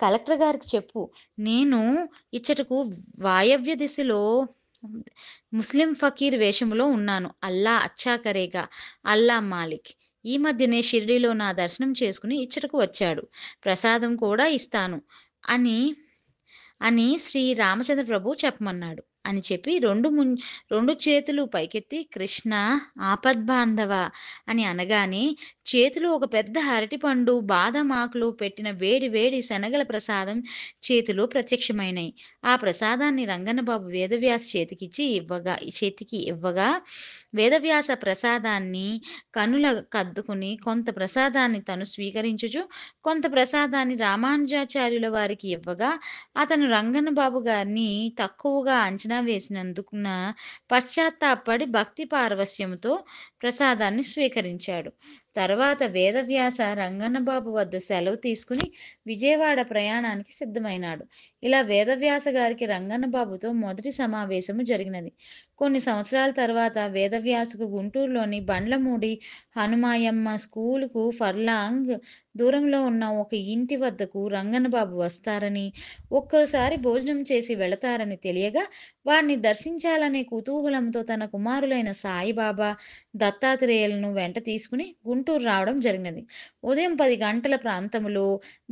కలెక్టర్ గారికి చెప్పు. నేను ఇచ్చటకు వాయవ్య దిశలో ముస్లిం ఫకీర్ వేషములో ఉన్నాను. అల్లా అచ్చా కరేగా, అల్లా మాలిక్. ఈ మధ్యనే షిరిడీలో నా దర్శనం చేసుకుని ఇచ్చటకు వచ్చాడు. ప్రసాదం కూడా ఇస్తాను" అని అని శ్రీ రామచంద్ర ప్రభు చెప్పమన్నాడు అని చెప్పి రెండు చేతులు పైకెత్తి, "కృష్ణ ఆపద్బాంధవ" అని అనగానే చేతిలో ఒక పెద్ద అరటిపండు, బాదం ఆకులు పెట్టిన వేడి వేడి శనగల ప్రసాదం చేతిలో ప్రత్యక్షమైనాయి. ఆ ప్రసాదాన్ని రంగన్న బాబు వేదవ్యాస్ చేతికి ఇవ్వగా వేదవ్యాస ప్రసాదాన్ని కనుల కద్దుకుని కొంత ప్రసాదాన్ని తను స్వీకరించుచు, కొంత ప్రసాదాన్ని రామానుజాచార్యుల వారికి ఇవ్వగా అతను రంగన్న బాబు గారిని తక్కువగా అంచనా వేసినందుకున పశ్చాత్తాపపడి భక్తి పారవస్యముతో ప్రసాదాన్ని స్వీకరించాడు. తర్వాత వేదవ్యాస రంగన్న బాబు వద్ద సెలవు తీసుకుని విజయవాడ ప్రయాణానికి సిద్ధమైనాడు. ఇలా వేదవ్యాస గారికి రంగన్న బాబుతో మొదటి సమావేశము జరిగినది. కొన్ని సంవత్సరాల తర్వాత వేదవ్యాసకు గుంటూరులోని బండ్లమూడి హనుమాయమ్మ స్కూలుకు ఫర్లాంగ్ దూరంలో ఉన్న ఒక ఇంటి వద్దకు రంగన్న బాబు వస్తారని, ఒక్కోసారి భోజనం చేసి వెళతారని తెలియగా, వారిని దర్శించాలనే కుతూహలంతో తన కుమారులైన సాయిబాబా, దత్తాత్రేయులను వెంట తీసుకుని గుంటూరు రావడం జరిగినది. ఉదయం 10 గంటల ప్రాంతములో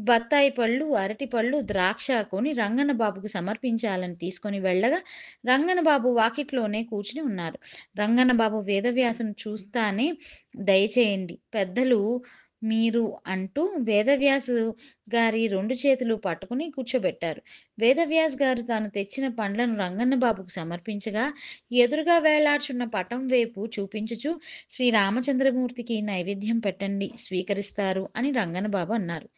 బత్తాయి పళ్ళు, అరటిపళ్ళు, ద్రాక్ష కొని రంగన్న బాబుకు సమర్పించాలని తీసుకొని వెళ్ళగా, రంగన్న బాబు వాకిట్లోనే కూర్చుని ఉన్నారు. రంగన్న బాబు వేదవ్యాసును చూస్తానే, "దయచేయండి పెద్దలు మీరు" అంటూ వేదవ్యాసు గారి 2 చేతులు పట్టుకుని కూర్చోబెట్టారు. వేదవ్యాస్ గారు తాను తెచ్చిన పండ్లను రంగన్న బాబుకు సమర్పించగా, ఎదురుగా వేలాడుచున్న పటం వైపు చూపించుచు, "శ్రీ రామచంద్రమూర్తికి నైవేద్యం పెట్టండి, స్వీకరిస్తారు" అని రంగన్న బాబు అన్నారు.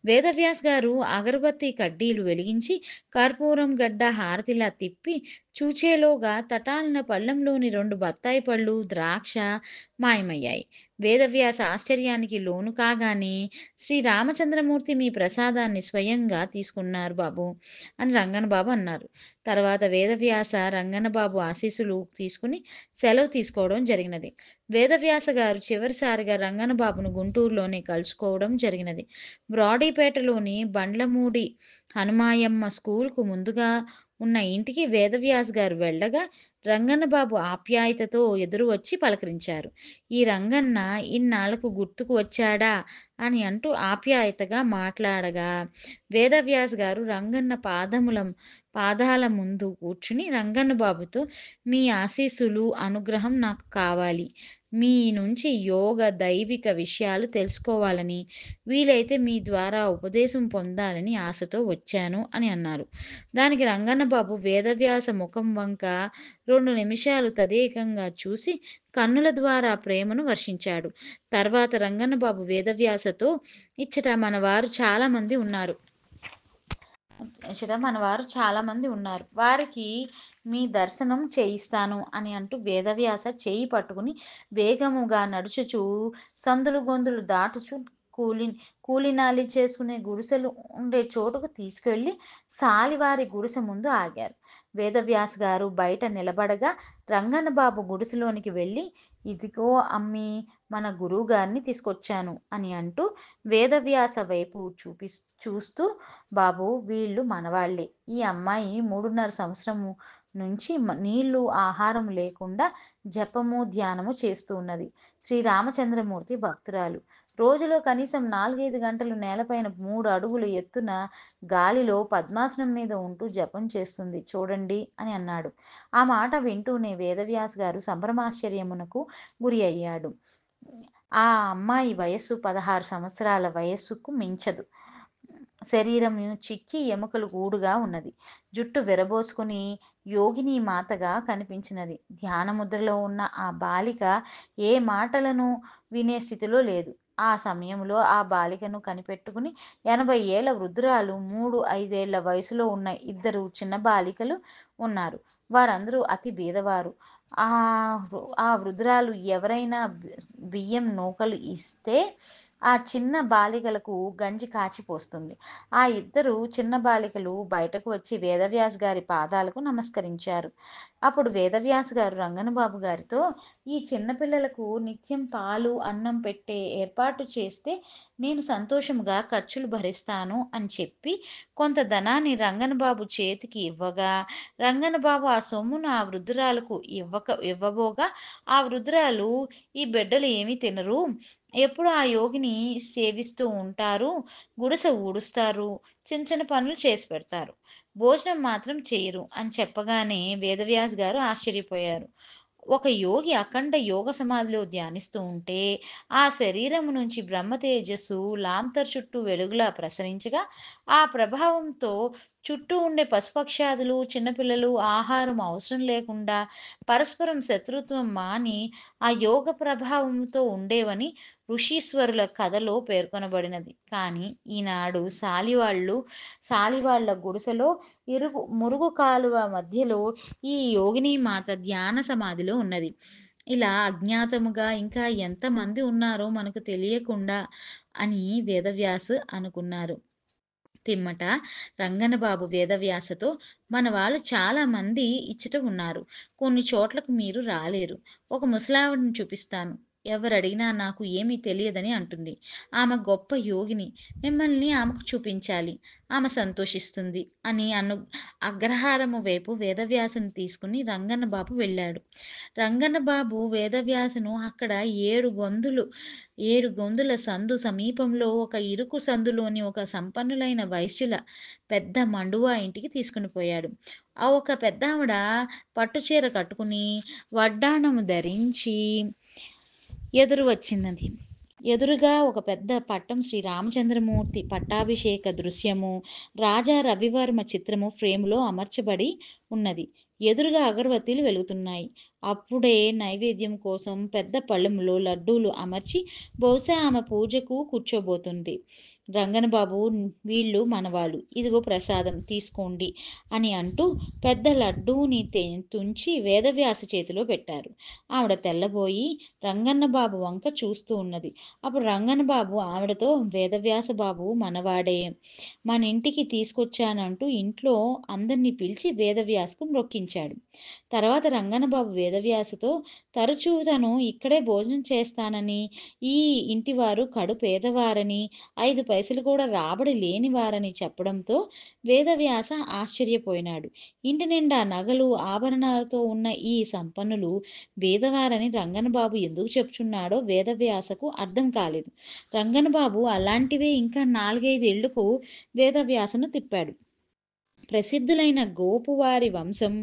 వేదవ్యాస్ గారు అగరబత్తి కడ్డీలు వెలిగించి, కర్పూరం గడ్డ హారతిలా తిప్పి చూచేలోగా తటాలున పళ్ళెంలోని 2 బత్తాయి పళ్ళు, ద్రాక్ష మాయమయ్యాయి. వేదవ్యాస ఆశ్చర్యానికి లోను కాగానే, "శ్రీ రామచంద్రమూర్తి మీ ప్రసాదాన్ని స్వయంగా తీసుకున్నారు బాబు" అని రంగన్న బాబు అన్నారు. తర్వాత వేదవ్యాస రంగన్న బాబు ఆశీస్సులు తీసుకుని సెలవు తీసుకోవడం జరిగినది. వేదవ్యాస గారు చివరిసారిగా రంగన్న బాబును గుంటూరులోనే కలుసుకోవడం జరిగినది. బ్రాడీపేటలోని బండ్లమూడి హనుమాయమ్మ స్కూలుకు ముందుగా ఉన్న ఇంటికి వేదవ్యాస్ గారు వెళ్ళగా, రంగన్న బాబు ఆప్యాయతతో ఎదురు వచ్చి పలకరించారు. "ఈ రంగన్న ఇన్నాళ్లకు గుర్తుకు వచ్చాడా" అని అంటూ ఆప్యాయతగా మాట్లాడగా, వేదవ్యాస్ గారు రంగన్న పాదాల ముందు కూర్చుని రంగన్న బాబుతో, "మీ ఆశీస్సులు, అనుగ్రహం నాకు కావాలి. మీ నుంచి యోగ, దైవిక విషయాలు తెలుసుకోవాలని, వీలైతే మీ ద్వారా ఉపదేశం పొందాలని ఆశతో వచ్చాను" అని అన్నారు. దానికి రంగన్న బాబు వేదవ్యాస ముఖం వంక 2 నిమిషాలు తదేకంగా చూసి కన్నుల ద్వారా ప్రేమను వర్షించాడు. తర్వాత రంగన్న బాబు వేదవ్యాసతో, "ఇచ్చట మనవారు చాలామంది ఉన్నారు. వారికి మీ దర్శనం చేయిస్తాను" అని అంటూ వేదవ్యాస చేయి పట్టుకుని వేగముగా నడుచుచూ సందులు గొంతులు దాటుచూ కూలి కూలినాలి చేసుకునే గుడిసెలు ఉండే చోటుకు తీసుకెళ్ళి సాలివారి గుడిసె ముందు ఆగారు. వేదవ్యాస్ గారు బయట నిలబడగా రంగన్న బాబు గుడిసెలోనికి వెళ్ళి, "ఇదిగో అమ్మీ, మన గురువుగారిని తీసుకొచ్చాను" అని అంటూ వేదవ్యాస వైపు చూస్తూ, "బాబూ, వీళ్ళు మనవాళ్లే. ఈ అమ్మాయి 3.5 సంవత్సరము నుంచి నీళ్లు, ఆహారం లేకుండా జపము, ధ్యానము చేస్తూ ఉన్నది. శ్రీరామచంద్రమూర్తి భక్తురాలు. రోజులో కనీసం 4-5 గంటలు నేలపైన 3 అడుగుల ఎత్తున గాలిలో పద్మాసనం మీద ఉంటూ జపం చేస్తుంది చూడండి" అని అన్నాడు. ఆ మాట వింటూనే వేదవ్యాస్ గారు సంభ్రమాశ్చర్యమునకు గురి అయ్యాడు. ఆ అమ్మాయి వయస్సు 16 సంవత్సరాల వయస్సుకు మించదు. శరీరం చిక్కి ఎముకలు గూడుగా ఉన్నది. జుట్టు విరబోసుకుని యోగిని మాతగా కనిపించినది. ధ్యానముద్రలో ఉన్న ఆ బాలిక ఏ మాటలను వినే స్థితిలో లేదు. ఆ సమయంలో ఆ బాలికను కనిపెట్టుకుని 80 ఏళ్ల వృద్ధురాలు, 3, 5 ఏళ్ల వయసులో ఉన్న ఇద్దరు చిన్న బాలికలు ఉన్నారు. వారందరూ అతి బీదవారు. ఆ వృద్ధురాలు ఎవరైనా బియ్యం నూకలు ఇస్తే ఆ చిన్న బాలికలకు గంజి కాచి పోస్తుంది. ఆ ఇద్దరు చిన్న బాలికలు బయటకు వచ్చి వేదవ్యాస్ గారి పాదాలకు నమస్కరించారు. అప్పుడు వేదవ్యాస్ గారు రంగనబాబు గారితో, "ఈ చిన్న పిల్లలకు నిత్యం పాలు, అన్నం పెట్టే ఏర్పాటు చేస్తే నేను సంతోషముగా ఖర్చులు భరిస్తాను" అని చెప్పి కొంత ధనాన్ని రంగనబాబు చేతికి ఇవ్వగా, రంగనబాబు ఆ సొమ్మును ఆ వృద్ధురాలకు ఇవ్వబోగా, ఆ వృద్ధురాలు, "ఈ బిడ్డలు ఏమీ తినరు. ఎప్పుడు ఆ యోగిని సేవిస్తూ ఉంటారు. గుడిసె ఊడుస్తారు. చిన్న చిన్న పనులు చేసి పెడతారు. భోజనం మాత్రం చెయ్యరు" అని చెప్పగానే వేదవ్యాస్ గారు ఆశ్చర్యపోయారు. ఒక యోగి అఖండ యోగ సమాధిలో ధ్యానిస్తూ ఉంటే, ఆ శరీరము నుంచి బ్రహ్మ తేజస్సు లాంతరు చుట్టూ వెలుగులా ప్రసరించగా, ఆ ప్రభావంతో చుట్టూ ఉండే పశుపక్షాదులు, చిన్నపిల్లలు ఆహారం అవసరం లేకుండా పరస్పరం శత్రుత్వం మాని ఆ యోగ ప్రభావంతో ఉండేవని ఋషీశ్వరుల కథలో పేర్కొనబడినది. కానీ ఈనాడు సాలివాళ్ల గుడిసెలో మురుగు కాలువ మధ్యలో ఈ యోగిని మాత ధ్యాన సమాధిలో ఉన్నది. ఇలా అజ్ఞాతముగా ఇంకా ఎంతమంది ఉన్నారో మనకు తెలియకుండా అని వేదవ్యాసు అనుకున్నారు. పిమ్మట రంగనబాబు వేదవ్యాసతో, "మన వాళ్ళు చాలా మంది ఇచ్చట ఉన్నారు. కొన్ని చోట్లకు మీరు రాలేరు. ఒక ముసలావిడని చూపిస్తాను. ఎవరడిగినా నాకు ఏమీ తెలియదని అంటుంది. ఆమె గొప్ప యోగిని. మిమ్మల్ని ఆమెకు చూపించాలి. ఆమె సంతోషిస్తుంది" అని అగ్రహారము వైపు వేదవ్యాసుని తీసుకుని రంగన్నబాబు వెళ్ళాడు. రంగన్నబాబు వేదవ్యాసును అక్కడ 7 గొంతుల సందు సమీపంలో ఒక ఇరుకు సందులోని ఒక సంపన్నులైన వైశ్యుల పెద్ద మండువా ఇంటికి తీసుకొని పోయాడు. ఆ ఒక పెద్దావిడ పట్టుచీర కట్టుకుని, వడ్డాణము ధరించి ఎదురు వచ్చినది. ఎదురుగా ఒక పెద్ద పట్టం శ్రీ రామచంద్రమూర్తి పట్టాభిషేక దృశ్యము, రాజా రవివర్మ చిత్రము ఫ్రేములో అమర్చబడి ఉన్నది. ఎదురుగా అగరబత్తీలు వెలుగుతున్నాయి. అప్పుడే నైవేద్యం కోసం పెద్ద పళ్ళెంలో లడ్డూలు అమర్చి, బహుశా ఆమె పూజకు కూర్చోబోతుంది. రంగనబాబు, "వీళ్ళు మనవాళ్ళు. ఇదిగో ప్రసాదం తీసుకోండి" అని అంటూ పెద్ద లడ్డూని తుంచి వేదవ్యాస చేతిలో పెట్టారు. ఆవిడ తెల్లబోయి రంగన్నబాబు వంక చూస్తూ ఉన్నది. అప్పుడు రంగన్నబాబు ఆవిడతో, "వేదవ్యాస బాబు మనవాడే. మనింటికి తీసుకొచ్చానంటూ ఇంట్లో అందర్నీ పిలిచి వేదవ్యాసకు మ్రొక్కించాడు." తర్వాత రంగన్నబాబు వేదవ్యాసతో, "తరచూ తను ఇక్కడే భోజనం చేస్తానని, ఈ ఇంటివారు కడు పేదవారని, 5 పైసలు కూడా రాబడి లేనివారని చెప్పడంతో వేదవ్యాస ఆశ్చర్యపోయినాడు. ఇంటి నిండా నగలు, ఆభరణాలతో ఉన్న ఈ సంపన్నులు బీదవారని రంగన్నబాబు ఎందుకు చెప్పుచున్నాడో వేదవ్యాసకు అర్థం కాలేదు. రంగన్నబాబు అలాంటివే ఇంకా 4, 5 ఇళ్ళకు వేదవ్యాసను తిప్పాడు. ప్రసిద్ధులైన గోపువారి వంశం,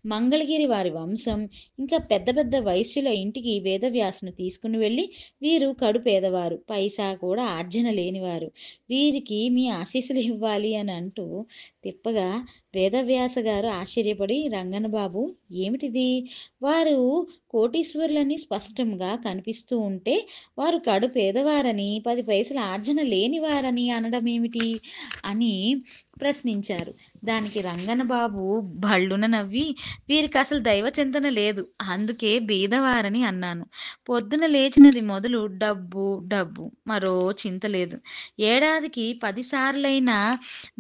మంగళగిరి వారి వంశం, ఇంకా పెద్ద పెద్ద వైశ్యుల ఇంటికి వేదవ్యాసును తీసుకుని వెళ్ళి, "వీరు కడు పేదవారు, పైసా కూడా ఆర్జన లేనివారు. వీరికి మీ ఆశీస్సులు ఇవ్వాలి" అని అంటూ తిప్పగా, వేదవ్యాస గారు ఆశ్చర్యపడి, "రంగన్నబాబు, ఏమిటిది? వారు కోటీశ్వరులని స్పష్టంగా కనిపిస్తూ ఉంటే, వారు కడు పేదవారని, 10 పైసల ఆర్జన లేనివారని అనడమేమిటి?" అని ప్రశ్నించారు. దానికి రంగన్నబాబు భళ్ళున నవ్వి, "వీరికసలు దైవ చింతన లేదు. అందుకే బీదవారని అన్నాను. పొద్దున లేచినది మొదలు డబ్బు, డబ్బు. మరో చింత లేదు. ఏడాదికి 10 సార్లైనా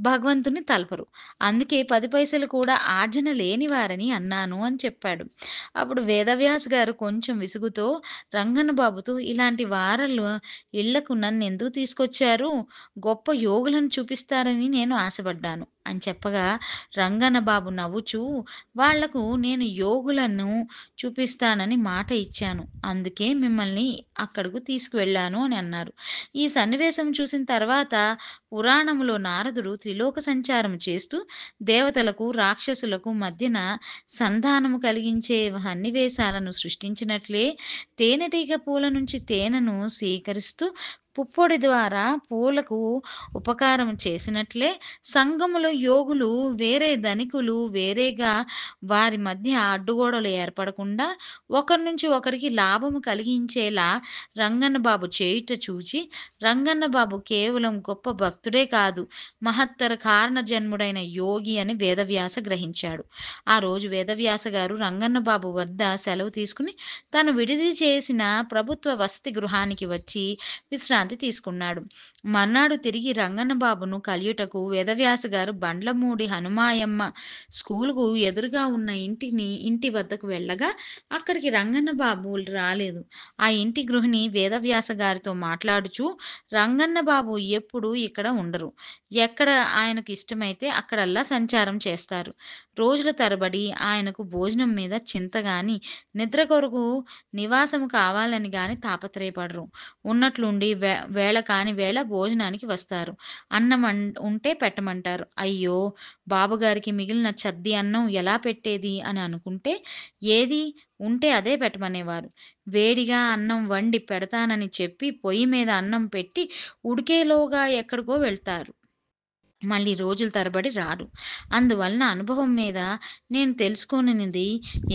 భగవంతుని తలపరు. అందుకే 10 పైసలు కూడా ఆర్జన లేనివారని అన్నాను" అని చెప్పాడు. అప్పుడు వేదవ్యాస్ గారు కొంచెం విసుగుతో రంగన్నబాబుతో, "ఇలాంటి వారలు ఇళ్ళకు నన్నెందుకు తీసుకొచ్చారు? గొప్ప యోగులను చూపిస్తారని నేను ఆశపడ్డాను" అని చెప్పగా, రంగన్నబాబు నవ్వుచూ, "వాళ్లకు నేను యోగులను చూపిస్తానని మాట ఇచ్చాను. అందుకే మిమ్మల్ని అక్కడకు తీసుకువెళ్ళాను" అని అన్నారు. ఈ సన్నివేశం చూసిన తర్వాత పురాణములో నారదుడు త్రిలోక సంచారం చేస్తూ దేవతలకు, రాక్షసులకు మధ్యన సంధానము కలిగించే సన్నివేశాలను సృష్టించినట్లే, తేనెటీగ పూల నుంచి తేనెను సేకరిస్తూ పుప్పొడి ద్వారా పూలకు ఉపకారం చేసినట్లే సంఘములో యోగులు వేరే ధనికులు వేరేగా వారి మధ్య అడ్డుగోడలు ఏర్పడకుండా ఒకరి నుంచి ఒకరికి లాభము కలిగించేలా రంగన్న బాబు చేయుట చూచి రంగన్న బాబు కేవలం గొప్ప భక్తుడే కాదు, మహత్తర కారణ జన్ముడైన యోగి అని వేదవ్యాస గ్రహించాడు. ఆ రోజు వేదవ్యాస గారు రంగన్న బాబు వద్ద సెలవు తీసుకుని తను విడిది చేసిన ప్రభుత్వ వసతి గృహానికి వచ్చి విశ్రాంతి తీసుకున్నాడు. మర్నాడు తిరిగి రంగన్న బాబును కలియుటకు వేదవ్యాస గారు బండ్లమూడి హనుమాయమ్మ స్కూలుకు ఎదురుగా ఉన్న ఇంటి వద్దకు వెళ్ళగా అక్కడికి రంగన్న బాబు రాలేదు. ఆ ఇంటి గృహిణి వేదవ్యాస గారితో మాట్లాడుచూ రంగన్న బాబు ఎప్పుడూ ఇక్కడ ఉండరు. ఎక్కడ ఆయనకు ఇష్టమైతే అక్కడల్లా సంచారం చేస్తారు. రోజుల తరబడి ఆయనకు భోజనం మీద చింత గాని, నిద్ర కొరకు నివాసము కావాలని గాని తాపత్రయపడరు. ఉన్నట్లుండి వేళ కాని వేళ భోజనానికి వస్తారు. అన్నం ఉంటే పెట్టమంటారు. అయ్యో! బాబుగారికి మిగిలిన చద్ది అన్నం ఎలా పెట్టేది అని అనుకుంటే, ఏది ఉంటే అదే పెట్టమనేవారు. వేడిగా అన్నం వండి పెడతానని చెప్పి పొయ్యి మీద అన్నం పెట్టి ఉడికేలోగా ఎక్కడికో వెళ్తారు. మళ్ళీ రోజుల తరబడి రారు. అందువలన అనుభవం మీద నేను తెలుసుకోనినది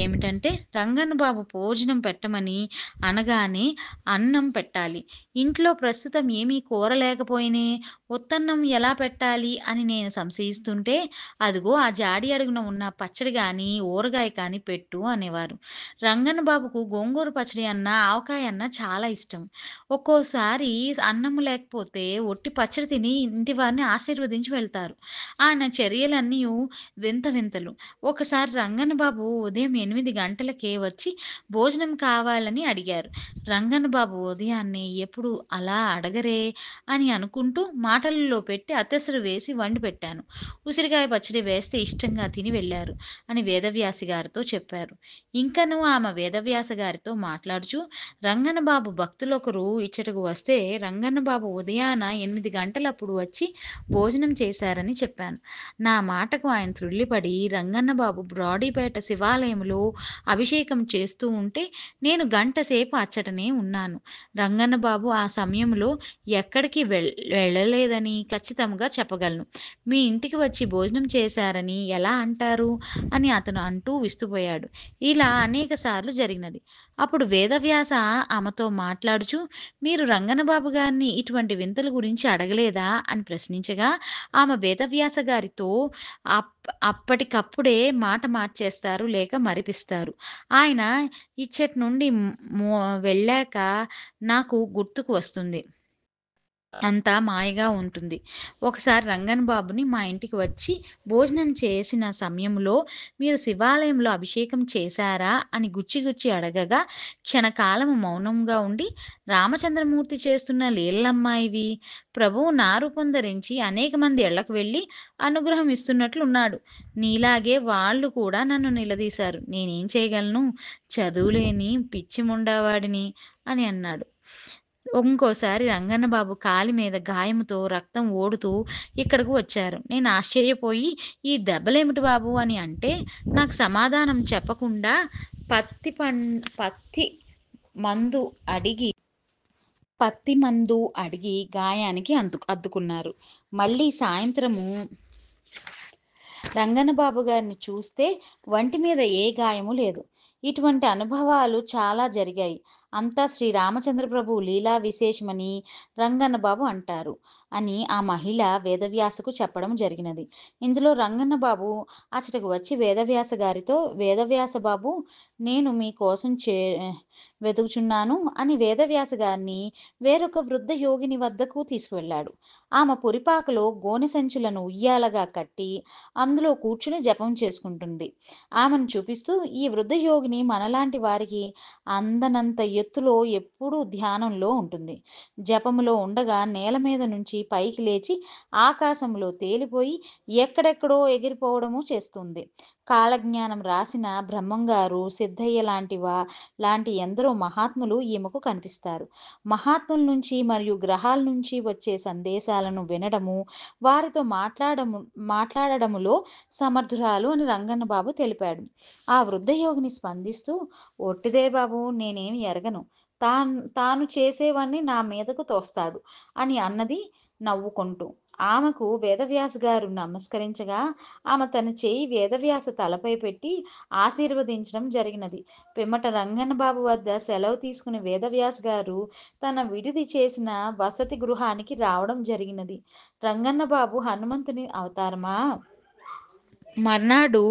ఏమిటంటే, రంగన్న బాబు భోజనం పెట్టమని అనగానే అన్నం పెట్టాలి. ఇంట్లో ప్రస్తుతం ఏమీ కూర లేకపోయినే ఉత్తన్నం ఎలా పెట్టాలి అని నేను సంశయిస్తుంటే, అదిగో ఆ జాడి అడుగున ఉన్న పచ్చడి గాని, ఊరగాయ కానీ పెట్టు అనేవారు. రంగన్న బాబుకు గోంగూర పచ్చడి అన్నా, ఆవకాయ అన్నా చాలా ఇష్టం. ఒక్కోసారి అన్నం లేకపోతే ఒట్టి పచ్చడి తిని ఇంటి వారిని ఆశీర్వదించి వెళ్తారు. ఆయన చర్యలన్నీయు వింత వింతలు. ఒకసారి రంగన్న బాబు ఉదయం 8 గంటలకే వచ్చి భోజనం కావాలని అడిగారు. రంగన్న బాబు ఉదయాన్నే ఎప్పుడు అలా అడగరే అని అనుకుంటూ మాటలలో పెట్టి అత్తెసరు వేసి వండి పెట్టాను. ఉసిరికాయ పచ్చడి వేస్తే ఇష్టంగా తిని వెళ్లారు అని వేదవ్యాసి గారితో చెప్పారు. ఇంకనూ ఆమె వేదవ్యాస గారితో మాట్లాడుచూ రంగన్న బాబు భక్తులొకరు ఇచ్చటకు వస్తే రంగన్న బాబు ఉదయాన 8 గంటలప్పుడు వచ్చి భోజనం చేశారని చెప్పాను. నా మాటకు ఆయన త్రుళ్ళిపడి రంగన్న బాబు బ్రాడీపేట శివాలయంలో అభిషేకం చేస్తూ ఉంటే నేను గంట సేపు అచ్చటనే ఉన్నాను. రంగన్న బాబు ఆ సమయంలో ఎక్కడికి వెళ్ళలేదని ఖచ్చితంగా చెప్పగలను. మీ ఇంటికి వచ్చి భోజనం చేశారని ఎలా అంటారు అని అతను అంటూ విస్తుపోయాడు. ఇలా అనేక సార్లు జరిగినది. అప్పుడు వేదవ్యాస ఆమెతో మాట్లాడుచు మీరు రంగన్నబాబు గారిని ఇటువంటి వింతల గురించి అడగలేదా అని ప్రశ్నించగా ఆమె వేదవ్యాస గారితో అప్పటికప్పుడే మాట మార్చేస్తారు లేక మరిపిస్తారు. ఆయన ఇచ్చటి నుండి వెళ్ళాక నాకు గుర్తుకు వస్తుంది. అంతా మాయగా ఉంటుంది. ఒకసారి రంగన్ బాబుని మా ఇంటికి వచ్చి భోజనం చేసిన సమయంలో మీరు శివాలయంలో అభిషేకం చేశారా అని గుచ్చి గుచ్చి అడగగా క్షణకాలము మౌనంగా ఉండి రామచంద్రమూర్తి చేస్తున్న లీలలమ్మా ఇవి. ప్రభువు నా రూపం ధరించి అనేక మంది ఇళ్ళకు వెళ్ళి అనుగ్రహం ఇస్తున్నట్లున్నాడు. నీలాగే వాళ్ళు కూడా నన్ను నిలదీశారు. నేనేం చేయగలను? చదువులేని పిచ్చి ముండావాడిని అని అన్నాడు. ఇంకోసారి రంగన్న బాబు కాలి మీద గాయముతో రక్తం ఓడుతూ ఇక్కడకు వచ్చారు. నేను ఆశ్చర్యపోయి, "ఈ దెబ్బలేమిటి బాబు" అని అంటే, నాకు సమాధానం చెప్పకుండా పత్తి మందు అడిగి గాయానికి అద్దుకున్నారు. మళ్ళీ సాయంత్రము రంగన్న బాబు గారిని చూస్తే వంటి మీద ఏ గాయము లేదు. ఇటువంటి అనుభవాలు చాలా జరిగాయి. అంతా శ్రీరామచంద్ర ప్రభువు లీలా విశేషమని రంగన్న బాబు అంటారు అని ఆ మహిళ వేదవ్యాసకు చెప్పడం జరిగినది. ఇందులో రంగన్న బాబు అచటకు వచ్చి వేదవ్యాస గారితో, వేదవ్యాస బాబు నేను మీకోసం వెతుకుచున్నాను అని వేదవ్యాస గారిని వేరొక వృద్ధ యోగిని వద్దకు తీసుకువెళ్ళాడు. ఆమె పురిపాకలో గోనె సంచులను ఉయ్యాలగా కట్టి అందులో కూర్చుని జపం చేసుకుంటుంది. ఆమెను చూపిస్తూ ఈ వృద్ధ యోగిని మనలాంటి వారికి అందనంత ఎత్తులో ఎప్పుడూ ధ్యానంలో ఉంటుంది. జపములో ఉండగా నేల మీద నుంచి పైకి లేచి ఆకాశంలో తేలిపోయి ఎక్కడెక్కడో ఎగిరిపోవడము చేస్తుంది. కాలజ్ఞానం రాసిన బ్రహ్మంగారు, సిద్ధయ్య లాంటి ఎందరో మహాత్ములు ఈమెకు కనిపిస్తారు. మహాత్ముల నుంచి మరియు గ్రహాల నుంచి వచ్చే సందేశాలను వినడము, వారితో మాట్లాడడములో సమర్థురాలు అని రంగన్న బాబు తెలిపాడు. ఆ వృద్ధ యోగిని స్పందిస్తూ, ఒట్టిదే బాబు, నేనేమి ఎరగను. తాను చేసేవన్నీ నా మీదకు తోస్తాడు" అని అన్నది నవ్వుకుంటూ. ఆమెకు వేదవ్యాస్ గారు నమస్కరించగా, ఆమె తన చెయ్యి వేదవ్యాస తలపై పెట్టి ఆశీర్వదించడం జరిగినది. పిమ్మట రంగన్న బాబు వద్ద సెలవు తీసుకుని వేదవ్యాస్ గారు తన విడిది చేసిన వసతి గృహానికి రావడం జరిగినది. రంగన్న బాబు హనుమంతుని అవతారమా? మర్నాడు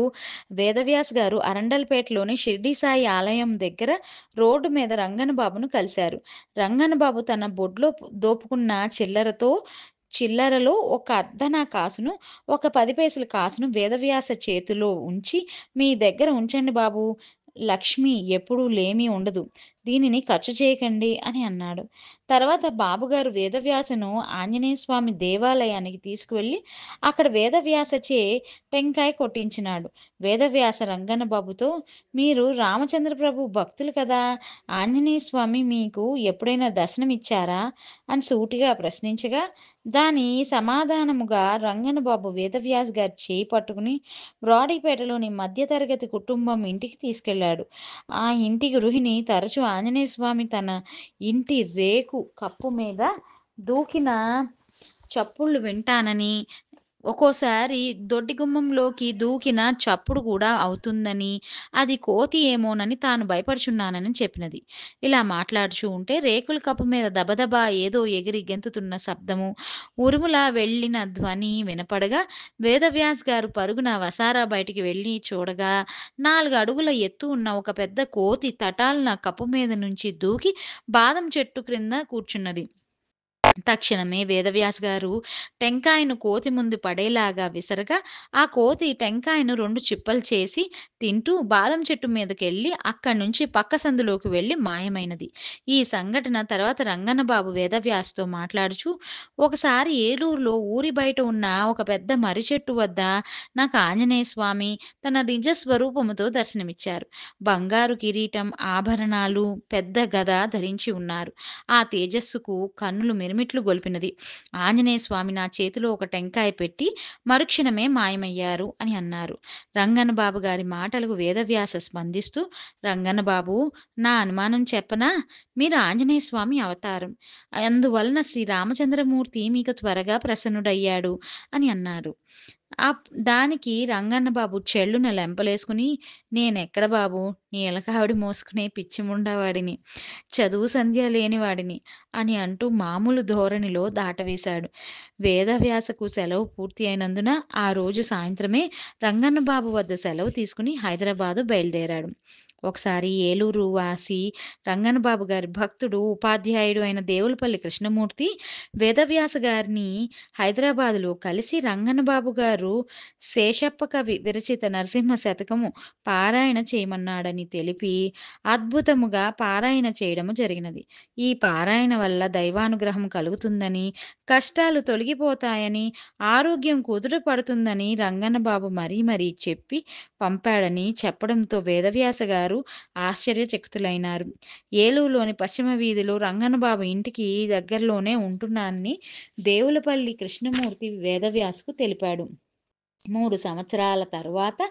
వేదవ్యాస్ గారు అరండల్పేటలోని షిర్డీ సాయి ఆలయం దగ్గర రోడ్డు మీద రంగన్న బాబును కలిశారు. రంగన్న బాబు తన బొడ్లో దోపుకున్న చిల్లరలో ఒక అర్ధనా కాసును, ఒక 10 పైసల కాసును వేదవ్యాస చేతిలో ఉంచి, "మీ దగ్గర ఉంచండి బాబూ! లక్ష్మి ఎప్పుడూ లేమి ఉండదు. దీనిని ఖర్చు చేయకండి" అని అన్నాడు. తర్వాత బాబుగారు వేదవ్యాసను ఆంజనేయస్వామి దేవాలయానికి తీసుకువెళ్ళి, అక్కడ వేదవ్యాసచే టెంకాయ కొట్టించినాడు. వేదవ్యాస రంగన్న బాబుతో, "మీరు రామచంద్ర ప్రభు భక్తులు కదా! ఆంజనేయ స్వామి మీకు ఎప్పుడైనా దర్శనమిచ్చారా?" అని సూటిగా ప్రశ్నించగా, దాని సమాధానముగా రంగన్న బాబు వేదవ్యాస్ గారి చేయి పట్టుకుని బ్రాడీపేటలోని మధ్యతరగతి కుటుంబం ఇంటికి తీసుకెళ్ళాడు. ఆ ఇంటి గృహిణి తరచూ ఆంజనేయ స్వామి తన ఇంటి రేకు కప్పు మీద దూకిన చప్పుళ్ళు వింటానని, ఒక్కోసారి దొడ్డి గుమ్మంలోకి దూకిన చప్పుడు కూడా అవుతుందని, అది కోతి ఏమోనని తాను భయపడుచున్నానని చెప్పినది. ఇలా మాట్లాడుచూ ఉంటే రేకుల కప్పు మీద దబదబా ఏదో ఎగిరి గెంతుతున్న శబ్దము, ఉరుములా వెళ్ళిన ధ్వని వినపడగా, వేదవ్యాస్ గారు పరుగున వసారా బయటికి వెళ్ళి చూడగా, 4 అడుగుల ఎత్తు ఉన్న ఒక పెద్ద కోతి తటాల్న కప్పు మీద నుంచి దూకి బాదం చెట్టు క్రింద కూర్చున్నది. తక్షణమే వేదవ్యాస్ గారు టెంకాయను కోతి ముందు పడేలాగా విసరగా, ఆ కోతి టెంకాయను 2 చిప్పలు చేసి తింటూ బాదం చెట్టు మీదకెళ్ళి అక్కడ్నుంచి పక్క సందులోకి వెళ్లి మాయమైనది. ఈ సంఘటన తర్వాత రంగన్నబాబు వేదవ్యాస్‌తో మాట్లాడుచూ, "ఒకసారి ఏలూరులో ఊరి బయట ఉన్న ఒక పెద్ద మర్రి చెట్టు వద్ద నాకు ఆంజనేయ స్వామి తన నిజ స్వరూపముతో దర్శనమిచ్చారు. బంగారు కిరీటం, ఆభరణాలు, పెద్ద గద ధరించి ఉన్నారు. ఆ తేజస్సుకు కన్నులు మిరుమిట్లు గొల్పినది. ఆంజనేయ స్వామి నా చేతిలో ఒక టెంకాయ పెట్టి మరుక్షణమే మాయమయ్యారు" అని అన్నారు. రంగన్న బాబు గారి మాటలకు వేదవ్యాస స్పందిస్తూ, "రంగన్న బాబూ! నా అనుమానం చెప్పనా? మీరు ఆంజనేయ స్వామి అవతారం. అందువలన శ్రీ రామచంద్రమూర్తి మీకు త్వరగా ప్రసన్నుడయ్యాడు" అని అన్నారు. దానికి రంగన్న బాబు చెళ్ళున లెంపలేసుకుని, "నేనెక్కడ బాబూ! నీలకావిడి మోసుకునే పిచ్చి ముండావాడిని. చదువు సంధ్య లేనివాడిని" అని అంటూ మామూలు ధోరణిలో దాటవేశాడు. వేదవ్యాసకు సెలవు పూర్తి అయినందున ఆ రోజు సాయంత్రమే రంగన్న బాబు వద్ద సెలవు తీసుకుని హైదరాబాదు బయలుదేరాడు. ఒకసారి ఏలూరు వాసి రంగన్న బాబు గారి భక్తుడు, ఉపాధ్యాయుడు అయిన దేవులపల్లి కృష్ణమూర్తి వేదవ్యాస గారిని హైదరాబాదులో కలిసి రంగన్న బాబు గారు శేషప్ప కవి విరచిత నరసింహ శతకము పారాయణ చేయమన్నాడని తెలిపి, అద్భుతముగా పారాయణ చేయడము జరిగినది. ఈ పారాయణ వల్ల దైవానుగ్రహం కలుగుతుందని, కష్టాలు తొలగిపోతాయని, ఆరోగ్యం కుదుటపడుతుందని రంగన్న బాబు మరీ మరీ చెప్పి పంపాడని చెప్పడంతో వేదవ్యాస గారు ఆశ్చర్యచకితులైనారు. ఏలూరులోని పశ్చిమ వీధిలో రంగన్న బాబు ఇంటికి దగ్గరలోనే ఉంటున్నానని దేవులపల్లి కృష్ణమూర్తి వేదవ్యాసకు తెలిపాడు. 3 సంవత్సరాల తరువాత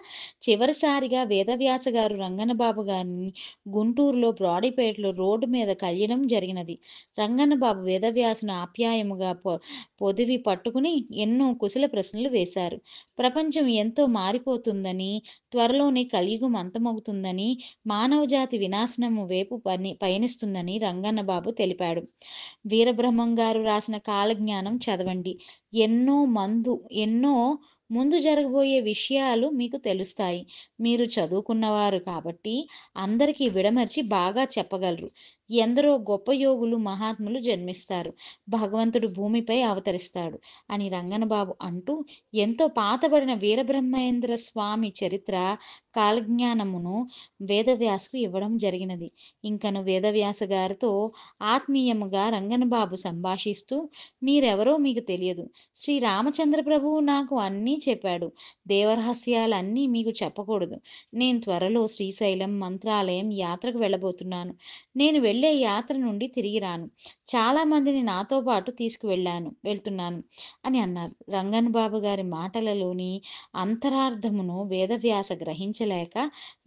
చివరిసారిగా వేదవ్యాస గారు రంగన్నబాబు గారిని గుంటూరులో బ్రాడీపేటలో రోడ్డు మీద కలియడం జరిగినది. రంగన్నబాబు వేదవ్యాసును ఆప్యాయముగా పొదివి పట్టుకుని ఎన్నో కుశల ప్రశ్నలు వేశారు. ప్రపంచం ఎంతో మారిపోతుందని, త్వరలోనే కలియుగం అంతమవుతుందని, మానవజాతి వినాశనము వైపు పయనిస్తుందని రంగన్నబాబు తెలిపాడు. వీరబ్రహ్మం గారు రాసిన కాలజ్ఞానం చదవండి. ఎన్నో ముందు జరగబోయే విషయాలు మీకు తెలుస్తాయి. మీరు చదువుకున్నవారు కాబట్టి అందరికీ విడమర్చి బాగా చెప్పగలరు. ఎందరో గొప్ప యోగులు, మహాత్ములు జన్మిస్తారు. భగవంతుడు భూమిపై అవతరిస్తాడు" అని రంగన్నబాబు అంటూ ఎంతో పాతబడిన వీరబ్రహ్మేంద్ర స్వామి చరిత్ర కాలజ్ఞానమును వేదవ్యాసకు ఇవ్వడం జరిగినది. ఇంకను వేదవ్యాస గారితో ఆత్మీయముగా రంగన్నబాబు సంభాషిస్తూ, "మీరెవరో మీకు తెలియదు. శ్రీ రామచంద్ర ప్రభువు నాకు అన్నీ చెప్పాడు. దేవరహస్యాలన్నీ మీకు చెప్పకూడదు. నేను త్వరలో శ్రీశైలం, మంత్రాలయం యాత్రకు వెళ్ళబోతున్నాను. నేను వెళ్ళి వెళ్ళే యాత్ర నుండి తిరిగి రాను. చాలామందిని నాతో పాటు వెళ్తున్నాను" అని అన్నారు. రంగన్ బాబు గారి మాటలలోని అంతరార్థమును వేదవ్యాస గ్రహించలేక,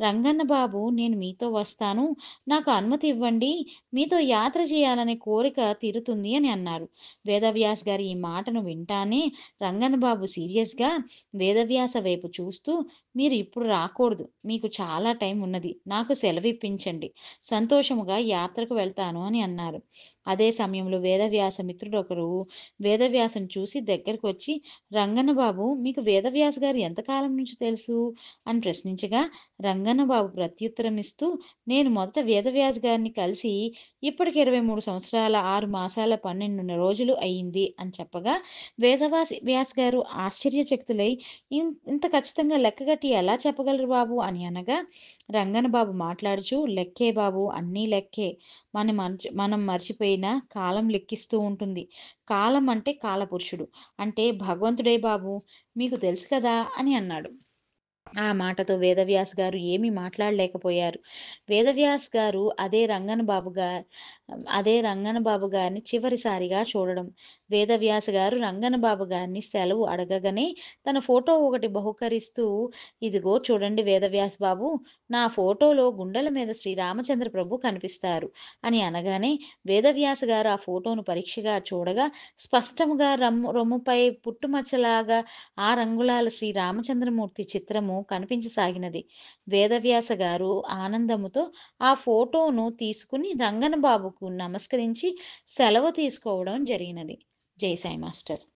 "రంగన్న బాబు, నేను మీతో వస్తాను. నాకు అనుమతి ఇవ్వండి. మీతో యాత్ర చేయాలనే కోరిక తీరుతుంది" అని అన్నారు. వేదవ్యాస్ గారి ఈ మాటను వింటానే రంగన్న బాబు సీరియస్‌గా వేదవ్యాస వైపు చూస్తూ, "మీరు ఇప్పుడు రాకూడదు. మీకు చాలా టైం ఉన్నది. నాకు సెలవిప్పించండి. సంతోషముగా యాత్రకు వెళ్తాను" అని అన్నారు. అదే సమయంలో వేదవ్యాస మిత్రుడొకరు వేదవ్యాసుని చూసి దగ్గరకు వచ్చి, "రంగన్న బాబు, మీకు వేదవ్యాస్ గారు ఎంతకాలం నుంచి తెలుసు?" అని ప్రశ్నించగా, రంగన్న బాబు ప్రత్యుత్తరమిస్తూ, "నేను మొదట వేదవ్యాస్ గారిని కలిసి ఇప్పటికి 23 సంవత్సరాల 6 మాసాల 12 రోజులు అయింది" అని చెప్పగా, వ్యాస్ గారు ఆశ్చర్యచకితులై, ఇంత ఖచ్చితంగా లెక్కగట్టి ఎలా చెప్పగలరు బాబు" అని అనగా, రంగన్న బాబు మాట్లాడుచూ, "లెక్కే బాబు, అన్నీ లెక్కే. మనం మర్చిపోయినా కాలం లెక్కిస్తూ ఉంటుంది. కాలం అంటే కాలపురుషుడు. అంటే భగవంతుడే బాబు. మీకు తెలుసు కదా" అని అన్నాడు. ఆ మాటతో వేదవ్యాస్ గారు ఏమీ మాట్లాడలేకపోయారు. వేదవ్యాస్ గారు అదే రంగన బాబు గారిని చివరిసారిగా చూడడం. వేదవ్యాస్ గారు రంగన బాబు గారిని సెలవు అడగగానే తన ఫోటో ఒకటి బహూకరిస్తూ, "ఇదిగో చూడండి వేదవ్యాస్ బాబు, నా ఫోటోలో గుండెల మీద శ్రీరామచంద్ర ప్రభు కనిపిస్తారు" అని అనగానే వేదవ్యాస్ గారు ఆ ఫోటోను పరీక్షగా చూడగా స్పష్టముగా రొమ్ముపై పుట్టుమచ్చలాగా ఆ రంగుళాల శ్రీరామచంద్రమూర్తి చిత్రము కనిపించసాగినది. వేదవ్యాస గారు ఆనందముతో ఆ ఫోటోను తీసుకుని రంగన బాబుకు నమస్కరించి సెలవు తీసుకోవడం జరిగినది. జై సాయి మాస్టర్.